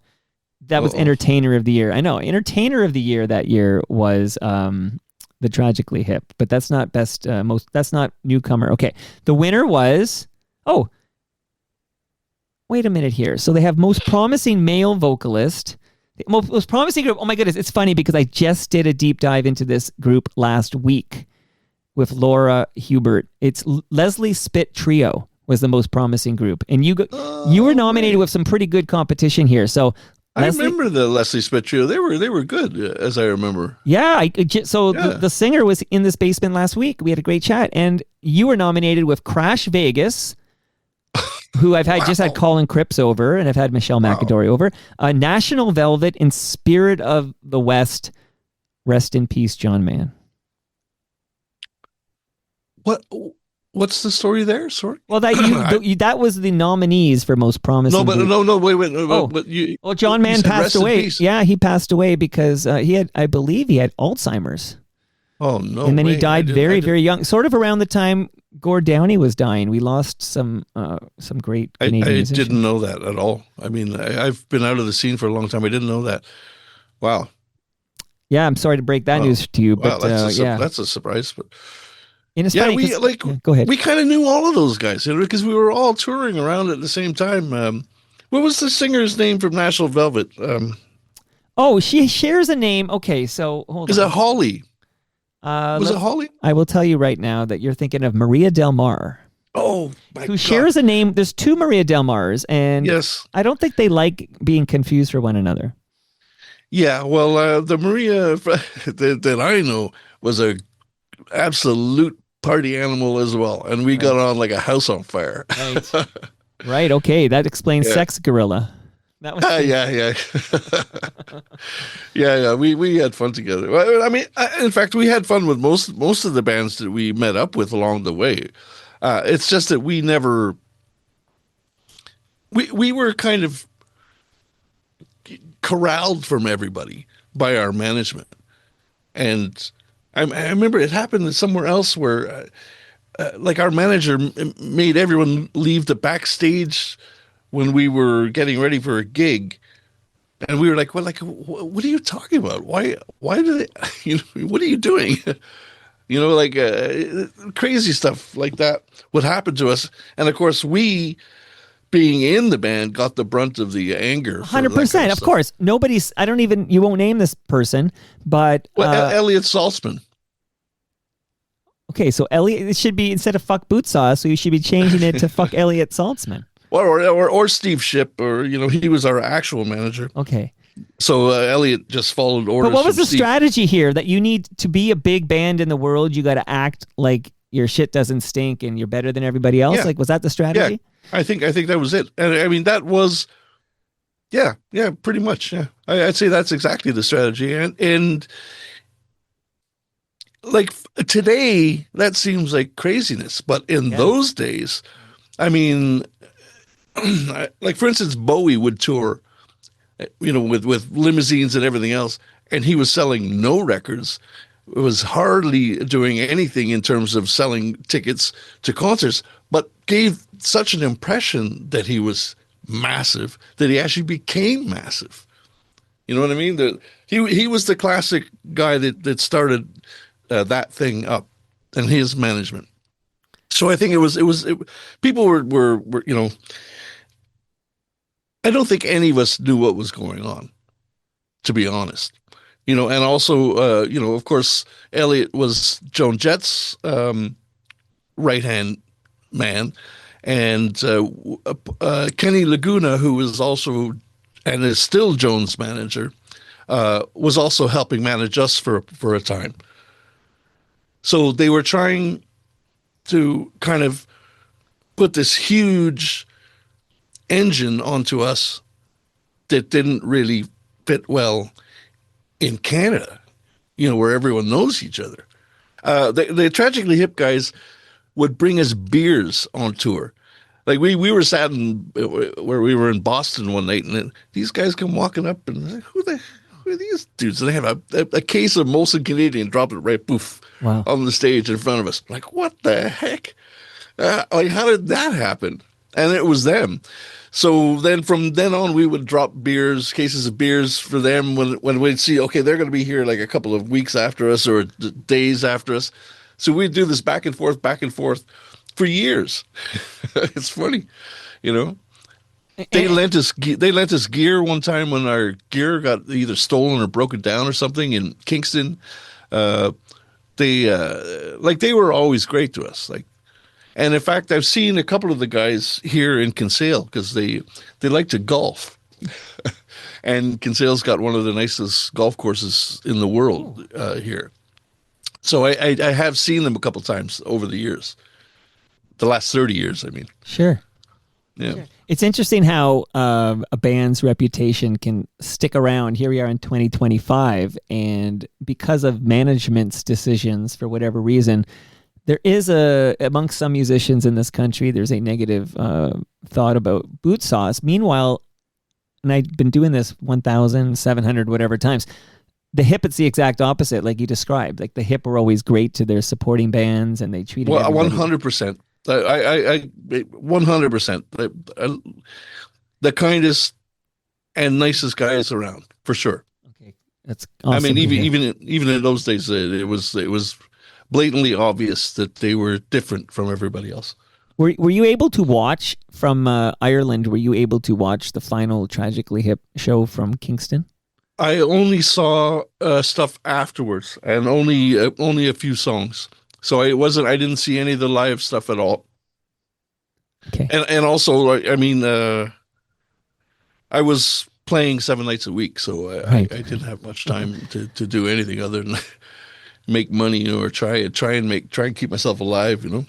That was Entertainer of the Year. I know. Entertainer of the Year that year was the Tragically Hip, but that's not that's not newcomer. Okay. The winner was, wait a minute here. So they have most promising male vocalist. Most promising group. Oh my goodness. It's funny because I just did a deep dive into this group last week with Laura Hubert. It's Leslie Spit Trio was the most promising group. And you were nominated with some pretty good competition here. So I remember the Leslie Spit Trio. They were good, as I remember. Yeah. The singer was in this basement last week. We had a great chat. And you were nominated with Crash Vegas, who I've had just had Colin Cripps over, and I've had Michelle McAdory over. National Velvet and Spirit of the West. Rest in peace, John Mann. What's the story there? Sorry. Well, that was the nominees for most promising. Wait. Well, John Mann passed away. Yeah, he passed away because I believe he had Alzheimer's. Oh no! And then he died very, very young, sort of around the time Gord Downey was dying. We lost some great Canadian musicians. I didn't know that at all. I mean, I've been out of the scene for a long time. I didn't know that. Wow. Yeah, I'm sorry to break that news to you, but that's a surprise. But it's funny, go ahead. We kind of knew all of those guys, because we were all touring around at the same time. What was the singer's name from National Velvet? She shares a name. Okay, so hold on. Is it Holly? Was it Holly? I will tell you right now that you're thinking of Maria Del Mar. Oh, my God. Who shares a name. There's two Maria Del Mars, and yes. I don't think they like being confused for one another. Yeah, well, the Maria that I know was a absolute party animal as well, and we got on like a house on fire. Right. Right. Okay, that explains Sex Gorilla. That was yeah. We had fun together. I mean, in fact, we had fun with most of the bands that we met up with along the way. It's just that we never. We were kind of corralled from everybody by our management, and I remember it happened somewhere else where, like, our manager made everyone leave the backstage when we were getting ready for a gig, and we were like, what are you talking about? Why do they, what are you doing? Crazy stuff like that would happen to us. And of course, we, being in the band, got the brunt of the anger. 100%. Of course. You won't name this person, but. Elliot Saltzman. Okay, so Elliot, it should be, instead of fuck Bootsauce, so you should be changing it to fuck Elliot Saltzman. Or Steve Shipp, or he was our actual manager. Okay. So Elliot just followed orders. But what was the Steve. strategy here? That you need to be a big band in the world, you got to act like your shit doesn't stink and you're better than everybody else? Yeah. Like, was that the strategy? Yeah, I think that was it. And I mean, that was, yeah, pretty much. Yeah, I'd say that's exactly the strategy. And like today, that seems like craziness, but in those days, I mean, like, for instance, Bowie would tour, with limousines and everything else, and he was selling no records. It was hardly doing anything in terms of selling tickets to concerts, but gave such an impression that he was massive that he actually became massive. You know what I mean? That he was the classic guy that started that thing up, and his management. So I think people were I don't think any of us knew what was going on, to be honest. And also, of course, Elliot was Joan Jett's right-hand man, and Kenny Laguna, who was also and is still Joan's manager, was also helping manage us for a time. So they were trying to kind of put this huge engine onto us that didn't really fit well in Canada. where everyone knows each other. The Tragically Hip guys would bring us beers on tour. Like we were sat in where we were in Boston one night, and then these guys come walking up, and like, who are these dudes? And they have a case of Molson Canadian, drop it right poof Wow. on the stage in front of us. Like, what the heck? Like, how did that happen? And it was them. So then from then on, we would drop cases of beers for them when we'd see, okay, they're going to be here like a couple of weeks after us or days after us. So we'd do this back and forth for years. It's funny, you know. They lent us gear one time when our gear got either stolen or broken down or something in Kingston. They were always great to us. And in fact, I've seen a couple of the guys here in Kinsale because they like to golf. And Kinsale's got one of the nicest golf courses in the world here. So I have seen them a couple times over the years. The last 30 years, I mean. Sure. Yeah. Sure. It's interesting how a band's reputation can stick around. Here we are in 2025, and because of management's decisions, for whatever reason, there is amongst some musicians in this country, there's a negative thought about Bootsauce. Meanwhile, and I've been doing this 1,700 whatever times, the Hip, it's the exact opposite, like you described. Like the Hip were always great to their supporting bands, and they treated everybody. 100%. I 100%. The kindest and nicest guys around, for sure. Okay, that's awesome. I mean, even in those days, it was blatantly obvious that they were different from everybody else. Were you able to watch from Ireland? Were you able to watch the final Tragically Hip show from Kingston? I only saw stuff afterwards, and only a few songs. So I didn't see any of the live stuff at all. Okay. And also, I mean, I was playing 7 nights a week, so I didn't have much time to do anything other than make money, or try and keep myself alive, you know.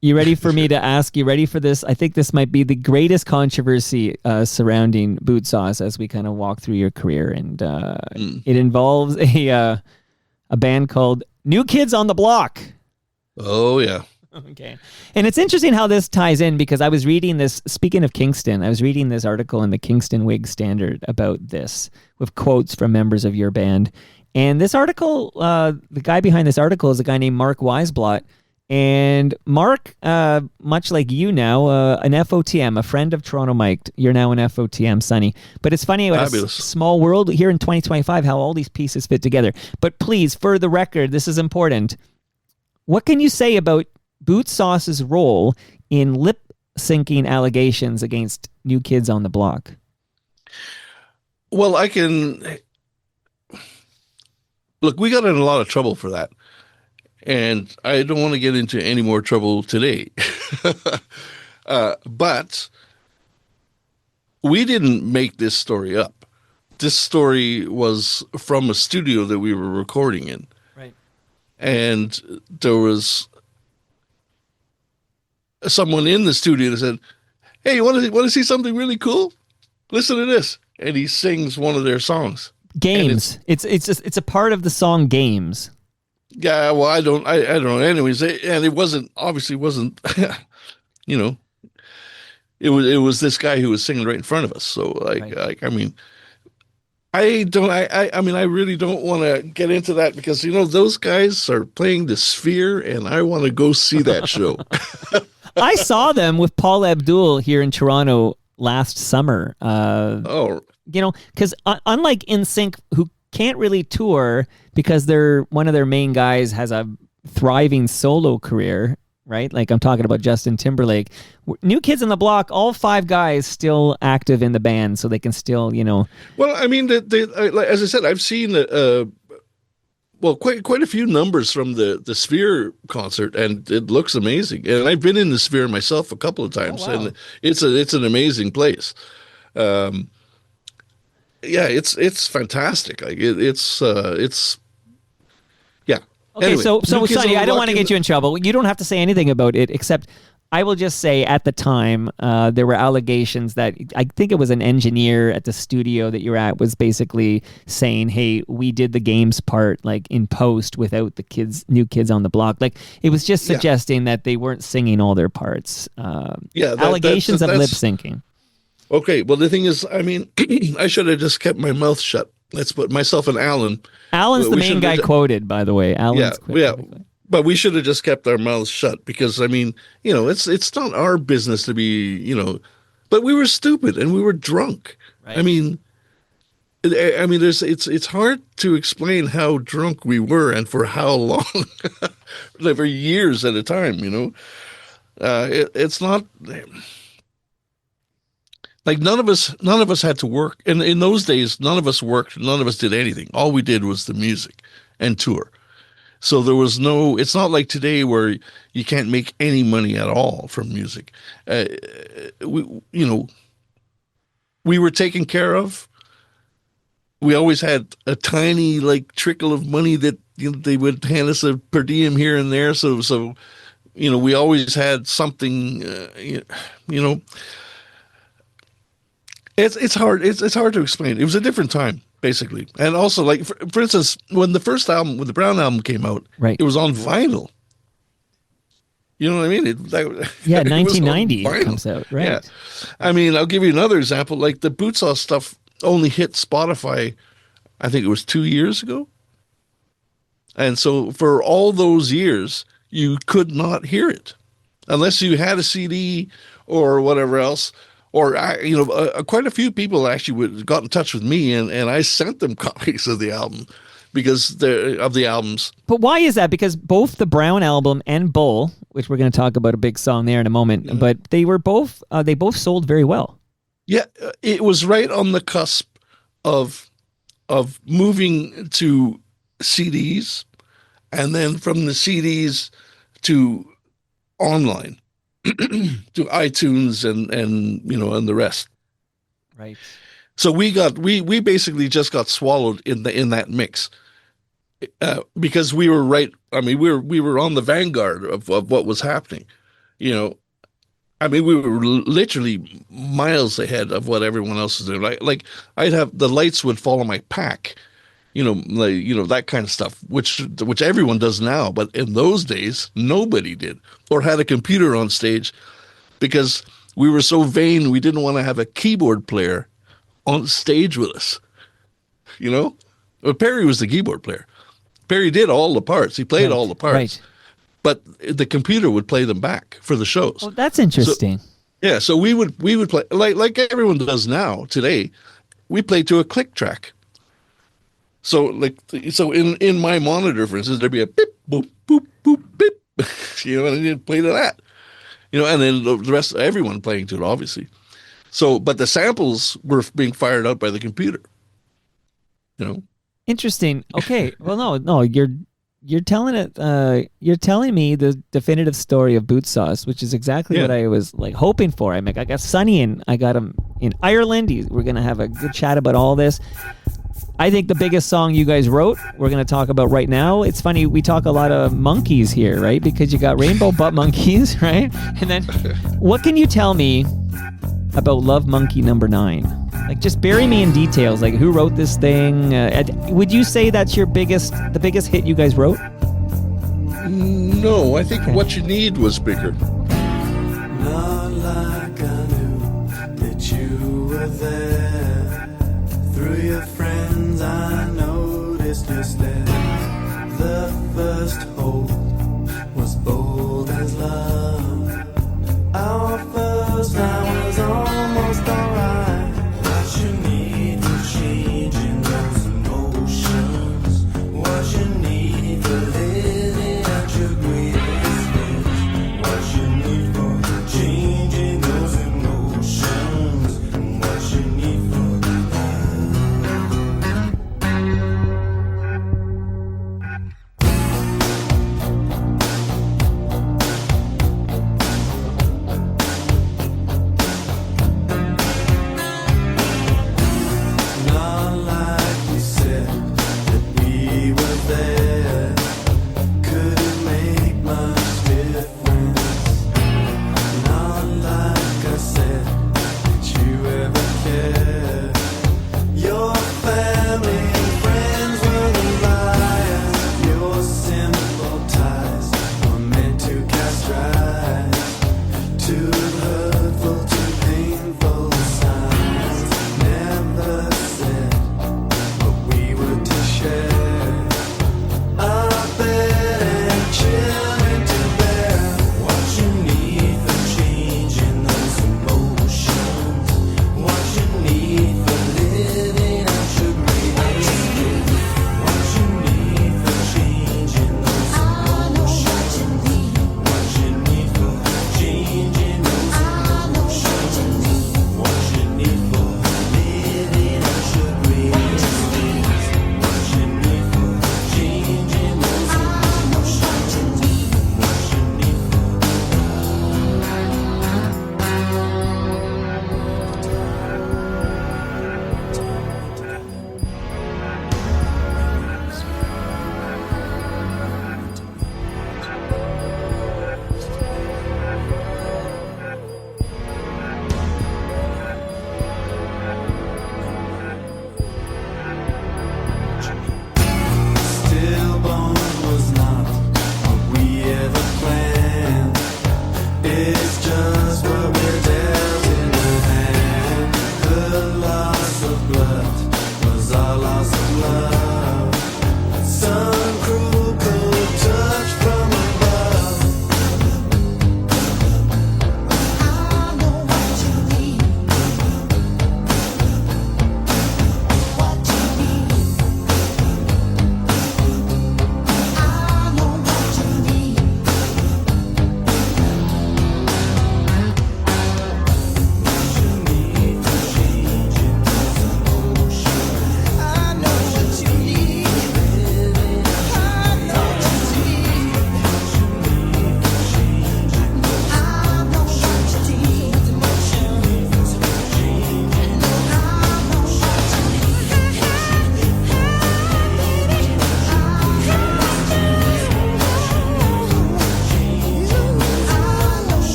You ready for me to ask? You ready for this? I think this might be the greatest controversy surrounding Bootsauce as we kind of walk through your career, and it involves a band called New Kids on the Block. Oh yeah. Okay. And it's interesting how this ties in, because I was reading this, speaking of Kingston, I was reading this article in the Kingston Whig Standard about this with quotes from members of your band. And this article, the guy behind this article is a guy named Mark Weisblot. And Mark, much like you now, an FOTM, a friend of Toronto Mike. You're now an FOTM, Sonny. But it's funny about a small world here in 2025, how all these pieces fit together. But please, for the record, this is important. What can you say about Bootsauce's role in lip-syncing allegations against New Kids on the Block? Well, I can... Look, we got in a lot of trouble for that. And I don't want to get into any more trouble today. But we didn't make this story up. This story was from a studio that we were recording in. Right. And there was someone in the studio that said, "Hey, you want to see something really cool? Listen to this." And he sings one of their songs. Games. It's a part of the song Games. Yeah, well, I don't know. Anyways, and it wasn't, you know, it was this guy who was singing right in front of us. So I mean, I mean, I really don't want to get into that, because, you know, those guys are playing the Sphere, and I want to go see that show. I saw them with Paul Abdul here in Toronto last summer. You know, because unlike NSYNC, who can't really tour because one of their main guys has a thriving solo career, right? Like I'm talking about Justin Timberlake. New Kids on the Block, all 5 guys still active in the band, so they can still, you know. Well, I mean, as I said, I've seen quite a few numbers from the Sphere concert, and it looks amazing. And I've been in the Sphere myself a couple of times, and it's an amazing place. Yeah, it's fantastic. Like it's yeah. Okay, anyway, so Sonny, I don't want to get you in trouble. You don't have to say anything about it, except I will just say at the time, there were allegations that I think it was an engineer at the studio that you're at was basically saying, hey, we did the games part like in post without the new kids on the block. Like it was just suggesting that they weren't singing all their parts. Allegations of lip syncing. Okay, well, the thing is, I mean, I should have just kept my mouth shut. Let's put myself and Alan. Alan's the main guy quoted, by the way. Alan's But we should have just kept our mouths shut because, I mean, it's not our business to be, but we were stupid and we were drunk. Right. I mean, it's hard to explain how drunk we were and for how long, for years at a time, it's not like none of us had to work. And in those days, none of us worked. None of us did anything. All we did was the music and tour. So there was it's not like today where you can't make any money at all from music. We were taken care of. We always had a tiny trickle of money that they would hand us a per diem here and there. So we always had something, it's hard to explain. It was a different time. Basically. And also, for instance, when the first album, when the Brown album came out, right, it was on vinyl. You know what I mean? 1990 it comes out, right? Yeah. I mean, I'll give you another example. Like the Bootsauce stuff only hit Spotify, I think it was 2 years ago. And so for all those years, you could not hear it unless you had a CD or whatever else. Or, quite a few people actually got in touch with me, and I sent them copies of the album of the albums. But why is that? Because both the Brown album and Bull, which we're going to talk about a big song there in a moment, but they both sold very well. Yeah, it was right on the cusp of moving to CDs, and then from the CDs to online. To iTunes and the rest. Right. So we basically just got swallowed in that mix because we were right. I mean, we were on the vanguard of what was happening. I mean, we were literally miles ahead of what everyone else was doing. Like I'd have the lights would follow my pack. That kind of stuff, which everyone does now. But in those days, nobody did or had a computer on stage because we were so vain. We didn't want to have a keyboard player on stage with us, But Perry was the keyboard player. Perry did all the parts. He played all the parts, right. But the computer would play them back for the shows. Well, that's interesting. So we would play like everyone does now today. We play to a click track. So in my monitor, for instance, there'd be a beep, boop, boop, boop, beep, and you'd play to that, and then the rest, everyone playing to it, obviously. So, but the samples were being fired out by the computer, Interesting. Okay. Well, no, you're telling it. You're telling me the definitive story of Bootsauce, which is exactly what I was hoping for. I got Sonny and I got him in Ireland. We're gonna have a good chat about all this. I think the biggest song you guys wrote, we're going to talk about right now. It's funny, we talk a lot of monkeys here, right? Because you got Rainbow Butt Monkeys, right? And then, what can you tell me about Love Monkey Number 9? Just bury me in details. Who wrote this thing? Would you say that's the biggest hit you guys wrote? No, I think What You Need was bigger. Not like I knew that you were there. Through your friends I noticed your stare. The first hope was bold as love. Our first night was almost alright. What you need for changing those emotions. What you need for living at your greatest age. What you need for changing those emotions. What you need for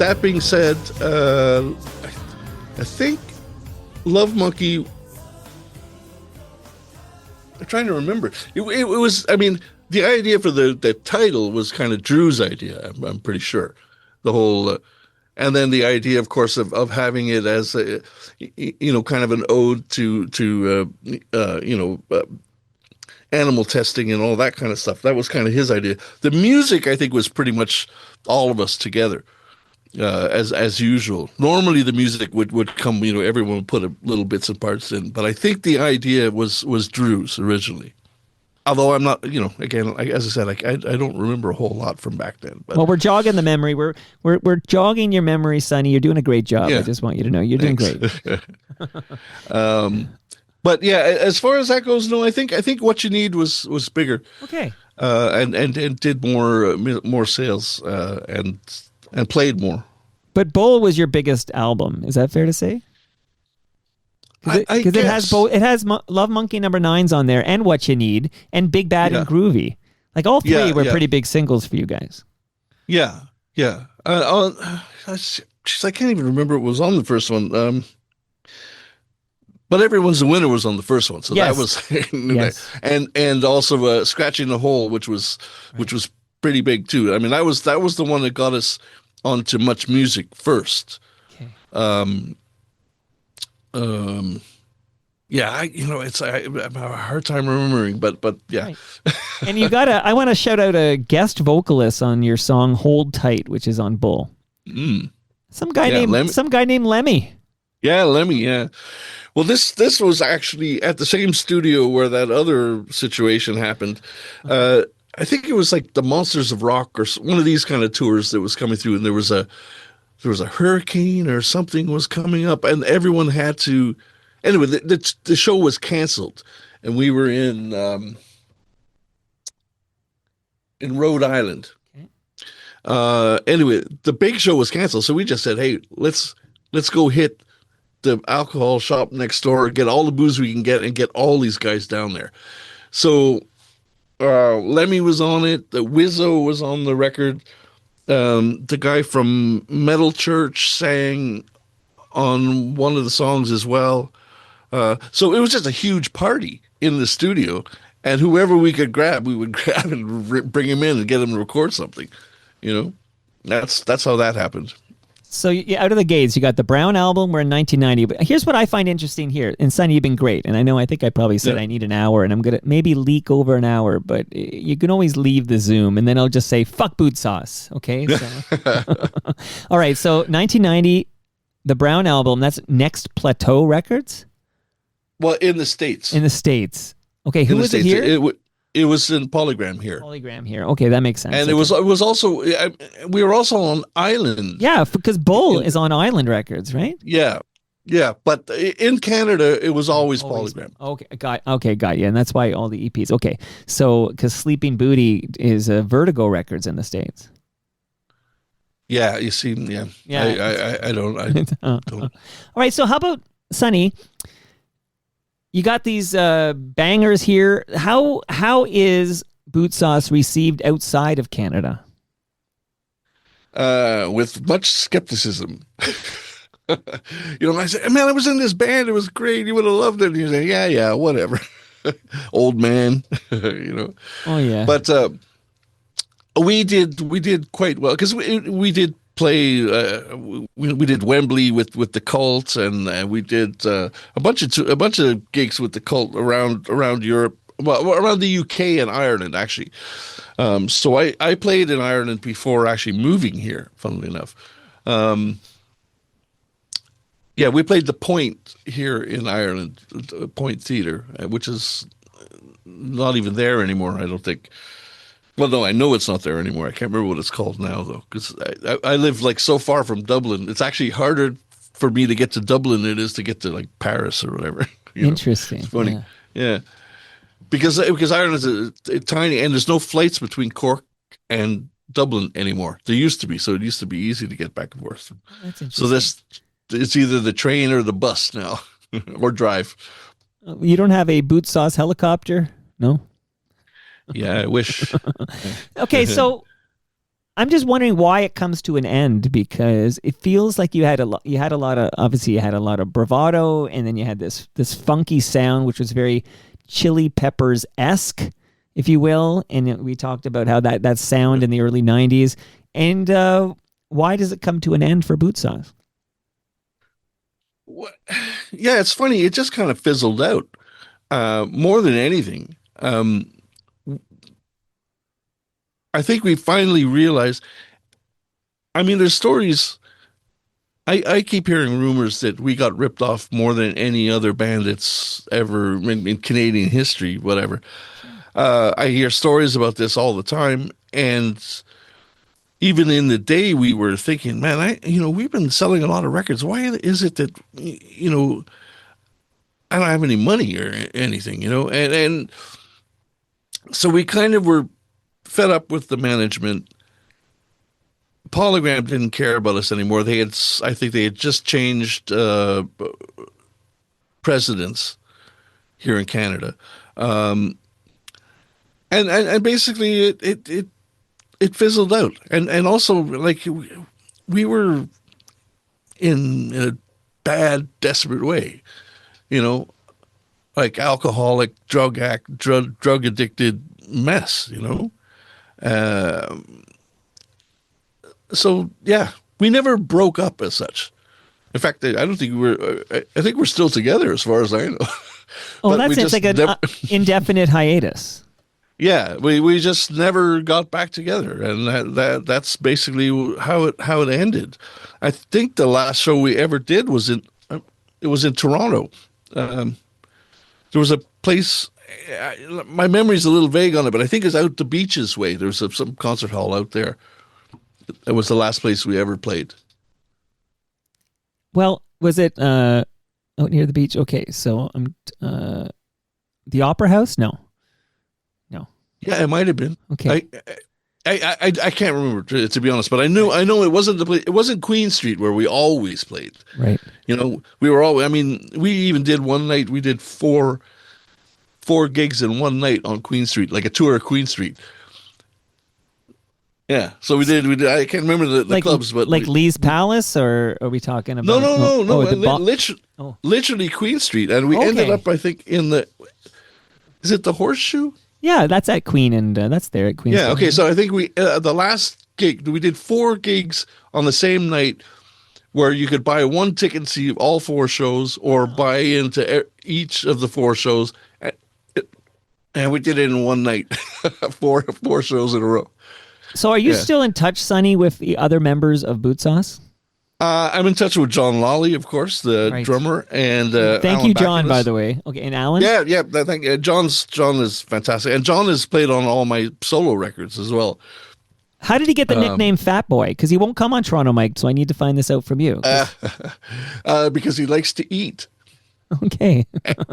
that being said, I think Love Monkey. I'm trying to remember. It was. I mean, the idea for the title was kind of Drew's idea. I'm pretty sure. The whole, and then the idea, of course, of having it as a, kind of an ode to animal testing and all that kind of stuff. That was kind of his idea. The music, I think, was pretty much all of us together, as usual. Normally, the music would come. Everyone would put a little bits and parts in, but I think the idea was Drew's originally. Although I'm not, again, as I said, I don't remember a whole lot from back then. But well, we're jogging the memory. We're jogging your memory, Sonny. You're doing a great job. Yeah. I just want you to know you're doing great. But yeah, as far as that goes, no, I think What You Need was bigger. Okay. And did more sales and played more. But Bowl was your biggest album. Is that fair to say? Because it has both. It has Love Monkey No. 9's on there, and What You Need, and Big Bad and Groovy. Like all three were pretty big singles for you guys. Yeah. I can't even remember what was on the first one. But Everyone's a Winner was on the first one, so that was yes. and also Scratching the Hole, which was pretty big too. I mean, that was the one that got us onto Much Music first. Okay. Yeah, I have a hard time remembering, but yeah. Right. And I want to shout out a guest vocalist on your song "Hold Tight," which is on Bull. Some guy named Lemmy. Yeah, Lemmy. Yeah. Well, this was actually at the same studio where that other situation happened. I think it was like the Monsters of Rock or one of these kind of tours that was coming through, and there was a hurricane or something was coming up, and everyone had to. Anyway, the show was canceled, and we were in Rhode Island. Okay. Anyway, the big show was canceled, so we just said, "Hey, let's go hit the alcohol shop next door, get all the booze we can get, and get all these guys down there." So Lemmy was on it. The Wizzo was on the record. The guy from Metal Church sang on one of the songs as well. So it was just a huge party in the studio, and whoever we could grab, we would grab and bring him in and get him to record something. That's how that happened. So out of the gates, you got the Brown album. We're in 1990. But here's what I find interesting here. And Sonny, you've been great. And I think I probably said I need an hour, and I'm going to maybe leak over an hour, but you can always leave the Zoom, and then I'll just say, fuck Bootsauce. Okay? So. All right. So 1990, the Brown album, that's Next Plateau Records? Well, in the States. In the States. Okay. Who was it here? It was in Polygram here. Polygram here. Okay, that makes sense. And it was also we were also on Island. Yeah, because Bull is on Island Records, right? Yeah, but in Canada it was always Polygram. Okay, got you. And that's why all the EPs. Okay, so because Sleeping Booty is Vertigo Records in the States. Yeah, you see, yeah. I don't. All right, so how about Sonny? You got these bangers here. How is Bootsauce received outside of Canada? With much skepticism. I said, man, I was in this band. It was great. You would have loved it. And you say, yeah, whatever. Old man, Oh yeah. But we did quite well because we did play. We did Wembley with the Cult, and we did a bunch of gigs with the Cult around Europe, well, around the UK and Ireland actually. So I played in Ireland before actually moving here. Funnily enough, we played the Point here in Ireland, Point Theatre, which is not even there anymore. I don't think. Well, no, I know it's not there anymore. I can't remember what it's called now, though, because I live like so far from Dublin. It's actually harder for me to get to Dublin than it is to get to like Paris or whatever. Interesting. It's funny. Yeah. Because Ireland is tiny, and there's no flights between Cork and Dublin anymore. There used to be, so it used to be easy to get back and forth. That's interesting. So it's either the train or the bus now, or drive. You don't have a Bootsauce helicopter? No? Yeah, I wish. Okay, so I'm just wondering why it comes to an end, because it feels like you had a lot. You had a lot of, obviously you had a lot of bravado, and then you had this funky sound, which was very Chili Peppers esque, if you will. And we talked about how that sound in the early '90s. And why does it come to an end for Bootsauce? What? Yeah, it's funny. It just kind of fizzled out more than anything. I think we finally realized. I mean, there's stories. I keep hearing rumors that we got ripped off more than any other band that's ever in Canadian history, whatever. I hear stories about this all the time, and even in the day, we were thinking, man, we've been selling a lot of records. Why is it that, I don't have any money or anything, and so we kind of were fed up with the management. Polygram didn't care about us anymore. I think they had just changed presidents here in Canada, and basically it fizzled out. And also, like, we were in a bad, desperate way, like alcoholic, drug addicted mess, So yeah, we never broke up as such. In fact, I don't think I think we're still together as far as I know. Oh, that sounds like an indefinite hiatus. Yeah, we just never got back together, and that's basically how it ended. I think the last show we ever did was in Toronto. There was a place. My memory's a little vague on it, but I think it's out the Beaches way. There's some concert hall out there. It was the last place we ever played. Well, was it out near the beach? Okay, so the Opera House? No. Yeah, it might have been. Okay. I can't remember, to be honest, but I know it wasn't the place. It wasn't Queen Street where we always played. Right. We were all. I mean, we even did one night. We did four gigs in one night on Queen Street, like a tour of Queen Street. Yeah, so we did. I can't remember the clubs, but like Lee's Palace, or are we talking about? No. Literally Queen Street, and we ended up, I think, in the. Is it the Horseshoe? Yeah, that's at Queen, and that's there at Queen. Yeah, okay. So I think we the last gig we did 4 gigs on the same night, where you could buy one ticket and see all 4 shows, or buy into each of the 4 shows, and we did it in one night, four shows in a row. So are you still in touch, Sonny, with the other members of Bootsauce? I'm in touch with John Lawley, of course, the drummer, and thank Alan you, John, Backus. by the way. Okay, and Alan? Yeah. John is fantastic, and John has played on all my solo records as well. How did he get the nickname Fat Boy? Because he won't come on Toronto, Mike. So I need to find this out from you. Because he likes to eat. Okay.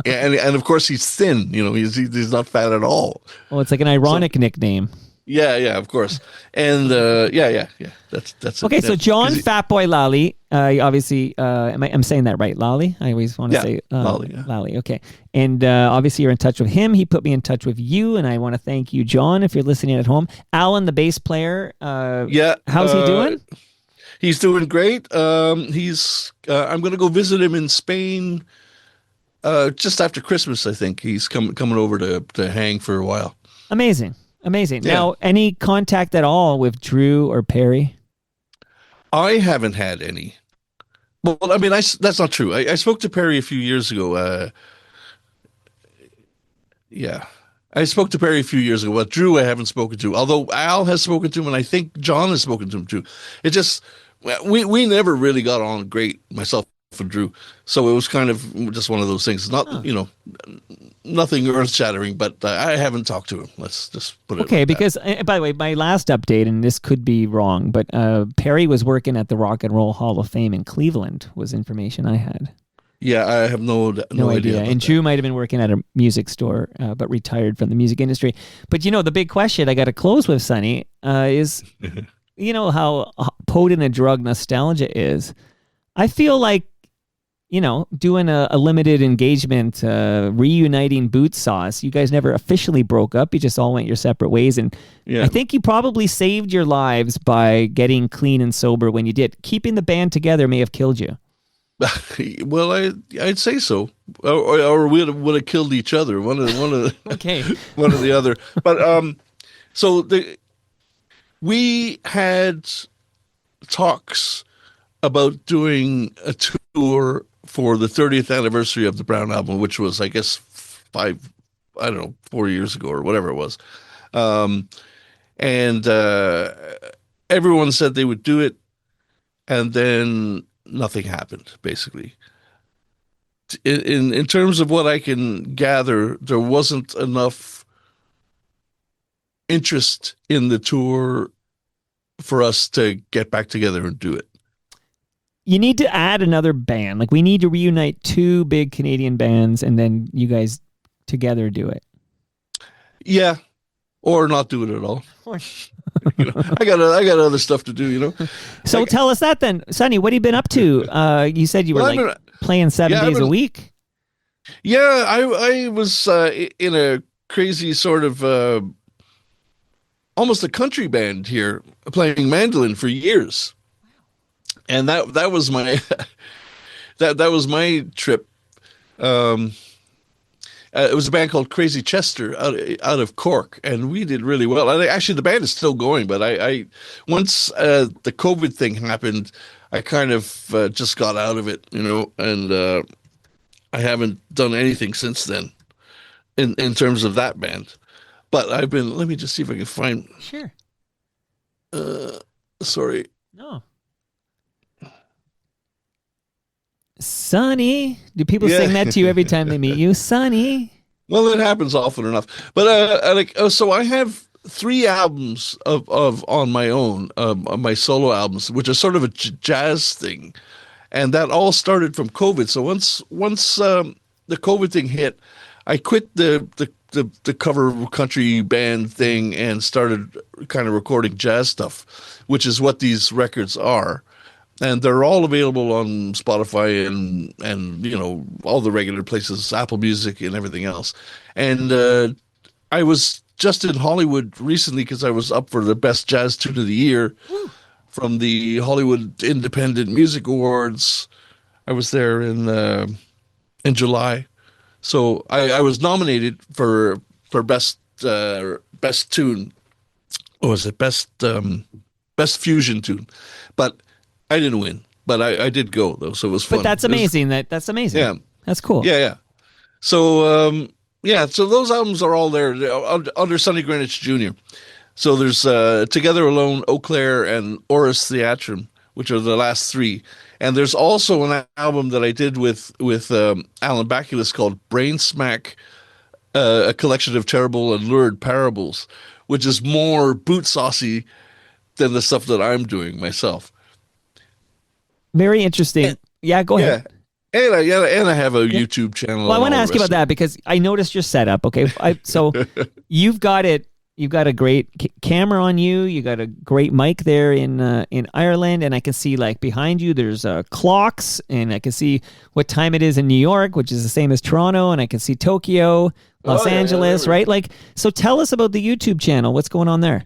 and of course he's thin. He's not fat at all. Well, it's like an ironic nickname. Yeah, of course. And yeah. That's okay. So John Fatboy Lally, obviously, I'm saying that right, Lally? I always want to say Lally. Yeah. Lally. Okay. And obviously, you're in touch with him. He put me in touch with you, and I want to thank you, John, if you're listening at home. Alan, the bass player. How's he doing? He's doing great. He's. I'm going to go visit him in Spain. Just after Christmas, I think he's coming over to hang for a while. Amazing. Yeah. Now, any contact at all with Drew or Perry? I haven't had any. Well, I mean, that's not true. I spoke to Perry a few years ago. I spoke to Perry a few years ago. But Drew, I haven't spoken to. Although Al has spoken to him, and I think John has spoken to him too. It just we never really got on great, myself and Drew. So it was kind of just one of those things. Not nothing earth-shattering, but I haven't talked to him. Let's just put it like because, by the way, my last update, and this could be wrong, but Perry was working at the Rock and Roll Hall of Fame in Cleveland, was information I had. Yeah, I have no idea. And Drew might have been working at a music store, but retired from the music industry. But, the big question I got to close with, Sonny, is, how potent a drug nostalgia is. I feel like doing a limited engagement, reuniting Bootsauce. You guys never officially broke up. You just all went your separate ways. And Yeah. I think you probably saved your lives by getting clean and sober when you did. Keeping the band together may have killed you. Well, I'd say so, or we would have killed each other, Okay. one or the other. But so we had talks about doing a tour for the 30th anniversary of the Brown album, which was, I guess, 4 years ago or whatever it was. And everyone said they would do it, and then nothing happened, basically. In terms of what I can gather, there wasn't enough interest in the tour for us to get back together and do it. You need to add another band. Like, we need to reunite two big Canadian bands, and then you guys together do it. Yeah, or not do it at all. I got other stuff to do. So tell us that then, Sonny. What have you been up to? You said you were playing 7 days a week. Yeah, I was in a crazy sort of almost a country band here, playing mandolin for years. And that was my that was my trip. It was a band called Crazy Chester out of Cork, and we did really well. And actually, the band is still going, but I once the COVID thing happened, I kind of just got out of it, and I haven't done anything since then in terms of that band. But I've been. Let me just see if I can find. Sure. Sorry. No. Sonny. Do people sing that to you every time they meet you? Sonny. Well, it happens often enough. But so I have 3 albums of on my own, my solo albums, which are sort of a jazz thing, and that all started from COVID. So once the COVID thing hit, I quit the cover country band thing and started kind of recording jazz stuff, which is what these records are. And they're all available on Spotify and all the regular places, Apple Music and everything else. And I was just in Hollywood recently because I was up for the Best Jazz Tune of the Year from the Hollywood Independent Music Awards. I was there in July. So I was nominated for best tune. What was it? Best fusion tune. But I didn't win, but I did go though, so it was fun. But that's amazing. That's amazing. Yeah, that's cool. Yeah. So so those albums are all there under Sonny Greenwich Jr. So there's Together Alone, Eau Claire, and Oris Theatrum, which are the last 3. And there's also an album that I did with Alan Baculus called Brain Smack, a collection of terrible and lurid parables, which is more Bootsauce than the stuff that I'm doing myself. Very interesting. Yeah, go ahead. Yeah. And I have a YouTube channel. Well, I want to ask you about that because I noticed your setup. Okay, so you've got it. You've got a great camera on you. You got a great mic there in Ireland, and I can see like behind you there's clocks, and I can see what time it is in New York, which is the same as Toronto, and I can see Tokyo, Los Angeles, right? Like, so tell us about the YouTube channel. What's going on there?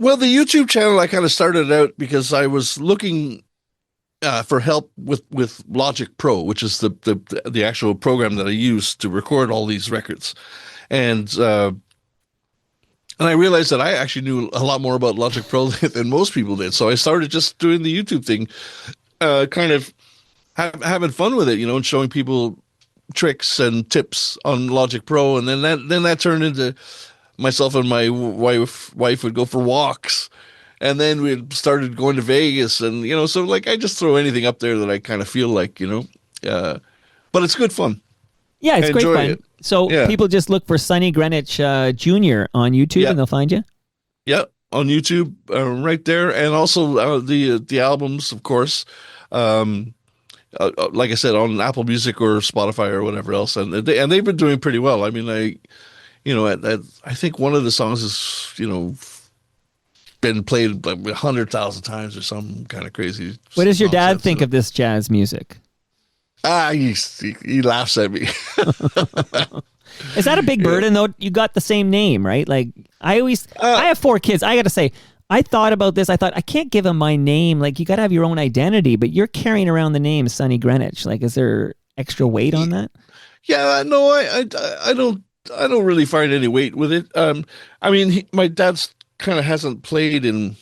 Well, the YouTube channel, I kind of started out because I was looking for help with Logic Pro, which is the actual program that I use to record all these records. And I realized that I actually knew a lot more about Logic Pro than most people did. So I started just doing the YouTube thing, kind of having fun with it, and showing people tricks and tips on Logic Pro. And then that turned into myself and my wife would go for walks, and then we started going to Vegas, and so like I just throw anything up there that I kind of feel like, but it's good fun. Yeah, it's great fun. So people just look for Sonny Greenwich Jr. on YouTube, and they'll find you. Yeah, on YouTube, right there, and also the albums, of course. Like I said, on Apple Music or Spotify or whatever else, and they've been doing pretty well. I mean, I think one of the songs is, been played like 100,000 times or some kind of crazy. What does your dad think of this jazz music? He laughs at me. Is that a big burden though? You got the same name, right? Like I have 4 kids. I got to say, I thought about this. I thought I can't give them my name. Like you got to have your own identity, but you're carrying around the name Sonny Greenwich. Like, is there extra weight on that? Yeah, no, I don't really find any weight with it. I mean, my dad's kind of hasn't played in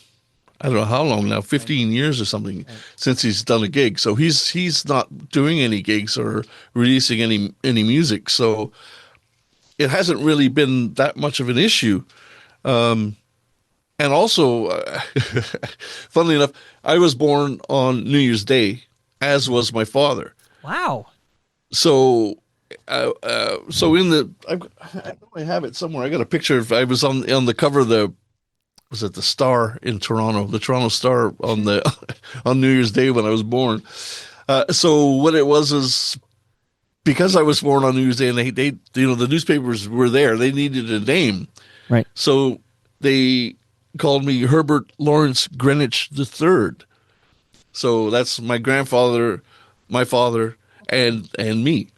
I don't know how long now, 15 years or something since he's done a gig. So he's not doing any gigs or releasing any music. So it hasn't really been that much of an issue. And also, funnily enough, I was born on New Year's Day, as was my father. Wow. So, so in the, I know I have it somewhere. I got a picture of, I was on the cover of was it the Star in Toronto, the Toronto Star on on New Year's Day when I was born. So what it was is because I was born on New Year's Day, and they the newspapers were there. They needed a name, right? So they called me Herbert Lawrence Greenwich III. So that's my grandfather, my father, and me.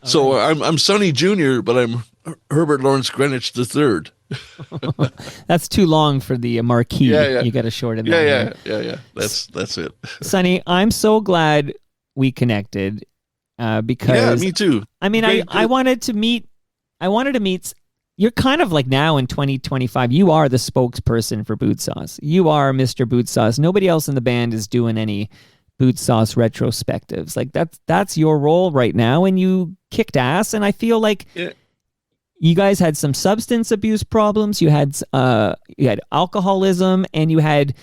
All so right. I'm Sonny Jr., but I'm Herbert Lawrence Greenwich III. That's too long for the marquee. Yeah. You got to shorten that. Yeah. That's it. Sonny, I'm so glad we connected because me too. I mean, I wanted to meet. You're kind of like now in 2025. You are the spokesperson for Bootsauce. You are Mr. Bootsauce. Nobody else in the band is doing any Bootsauce retrospectives. Like that's your role right now, and you kicked ass. And I feel like. Yeah. You guys had some substance abuse problems. You had alcoholism, and you had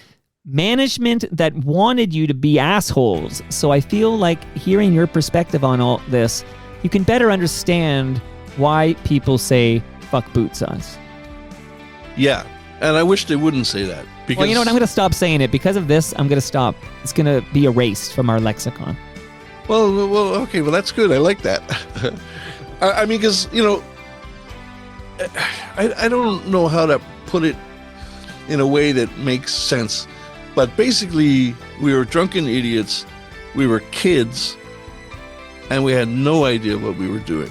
management that wanted you to be assholes. So I feel like hearing your perspective on all this, you can better understand why people say "fuck Bootsauce." Yeah, and I wish they wouldn't say that. Because well, you know what? I'm going to stop saying it because of this. I'm going to stop. It's going to be erased from our lexicon. Well, okay. Well, that's good. I like that. I mean, because I don't know how to put it in a way that makes sense, but basically we were drunken idiots, we were kids, and we had no idea what we were doing.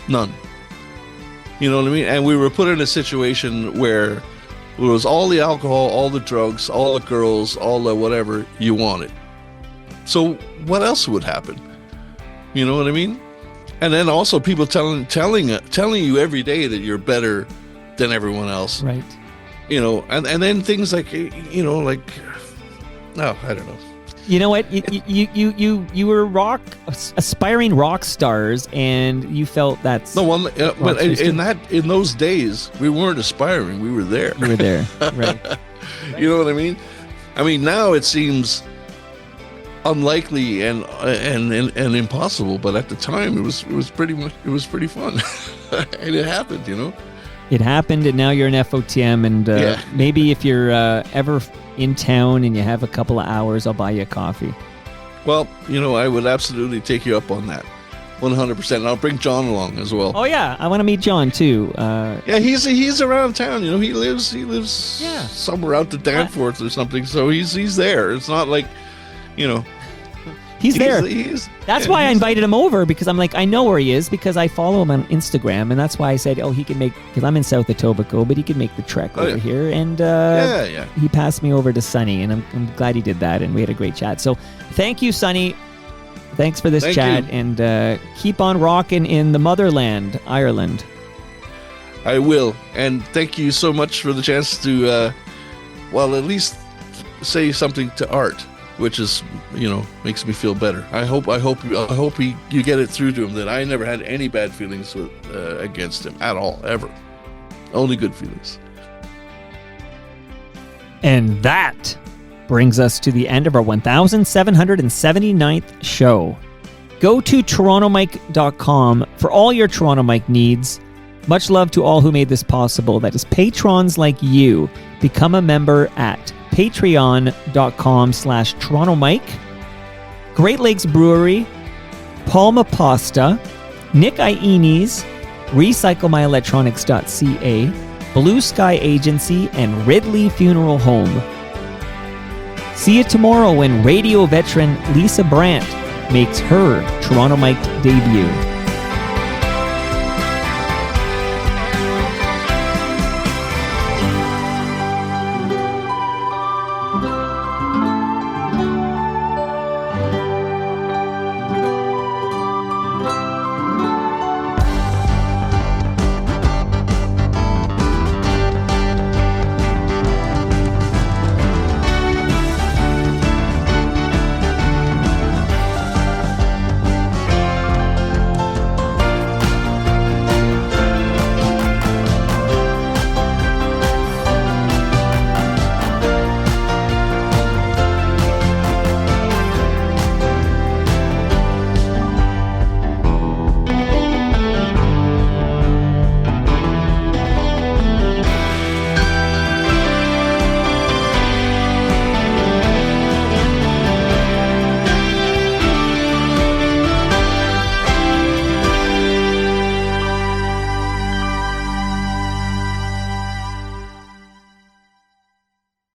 None. You know what I mean? And we were put in a situation where it was all the alcohol, all the drugs, all the girls, all the whatever you wanted. So what else would happen? You know what I mean? And then also people telling you every day that you're better than everyone else. Right. You know, and then things like, like, no, I don't know. You know what? You were aspiring rock stars, and you felt that's no one. But in those days, we weren't aspiring. We were there. You were there, right? You know what I mean? I mean, now it seems unlikely and impossible, but at the time it was pretty fun. And it happened, It happened, and now you're an FOTM, and maybe if you're ever in town and you have a couple of hours, I'll buy you a coffee. Well, I would absolutely take you up on that, 100%. And I'll bring John along as well. Oh yeah, I want to meet John too. Yeah, he's around town. He lives somewhere out to Danforth or something. So he's there. It's not like. He's there. That's why I invited him over, because I'm like, I know where he is because I follow him on Instagram, and that's why I said, he can make, because I'm in South Etobicoke, but he can make the trek over here. And he passed me over to Sonny, and I'm glad he did that, and we had a great chat. So thank you, Sonny. Thanks for this chat, and keep on rocking in the motherland, Ireland. I will, and thank you so much for the chance to, at least say something to Art, which is, makes me feel better. I hope you get it through to him that I never had any bad feelings against him at all, ever. Only good feelings. And that brings us to the end of our 1779th show. Go to torontomike.com for all your Toronto Mike needs. Much love to all who made this possible. That is patrons like you. Become a member at patreon.com/TorontoMike. Great Lakes Brewery, Palma Pasta, Nick Iones, RecycleMyElectronics.ca, Blue Sky Agency, and Ridley Funeral Home. See you tomorrow when radio veteran Lisa Brandt makes her Toronto Mic'd debut.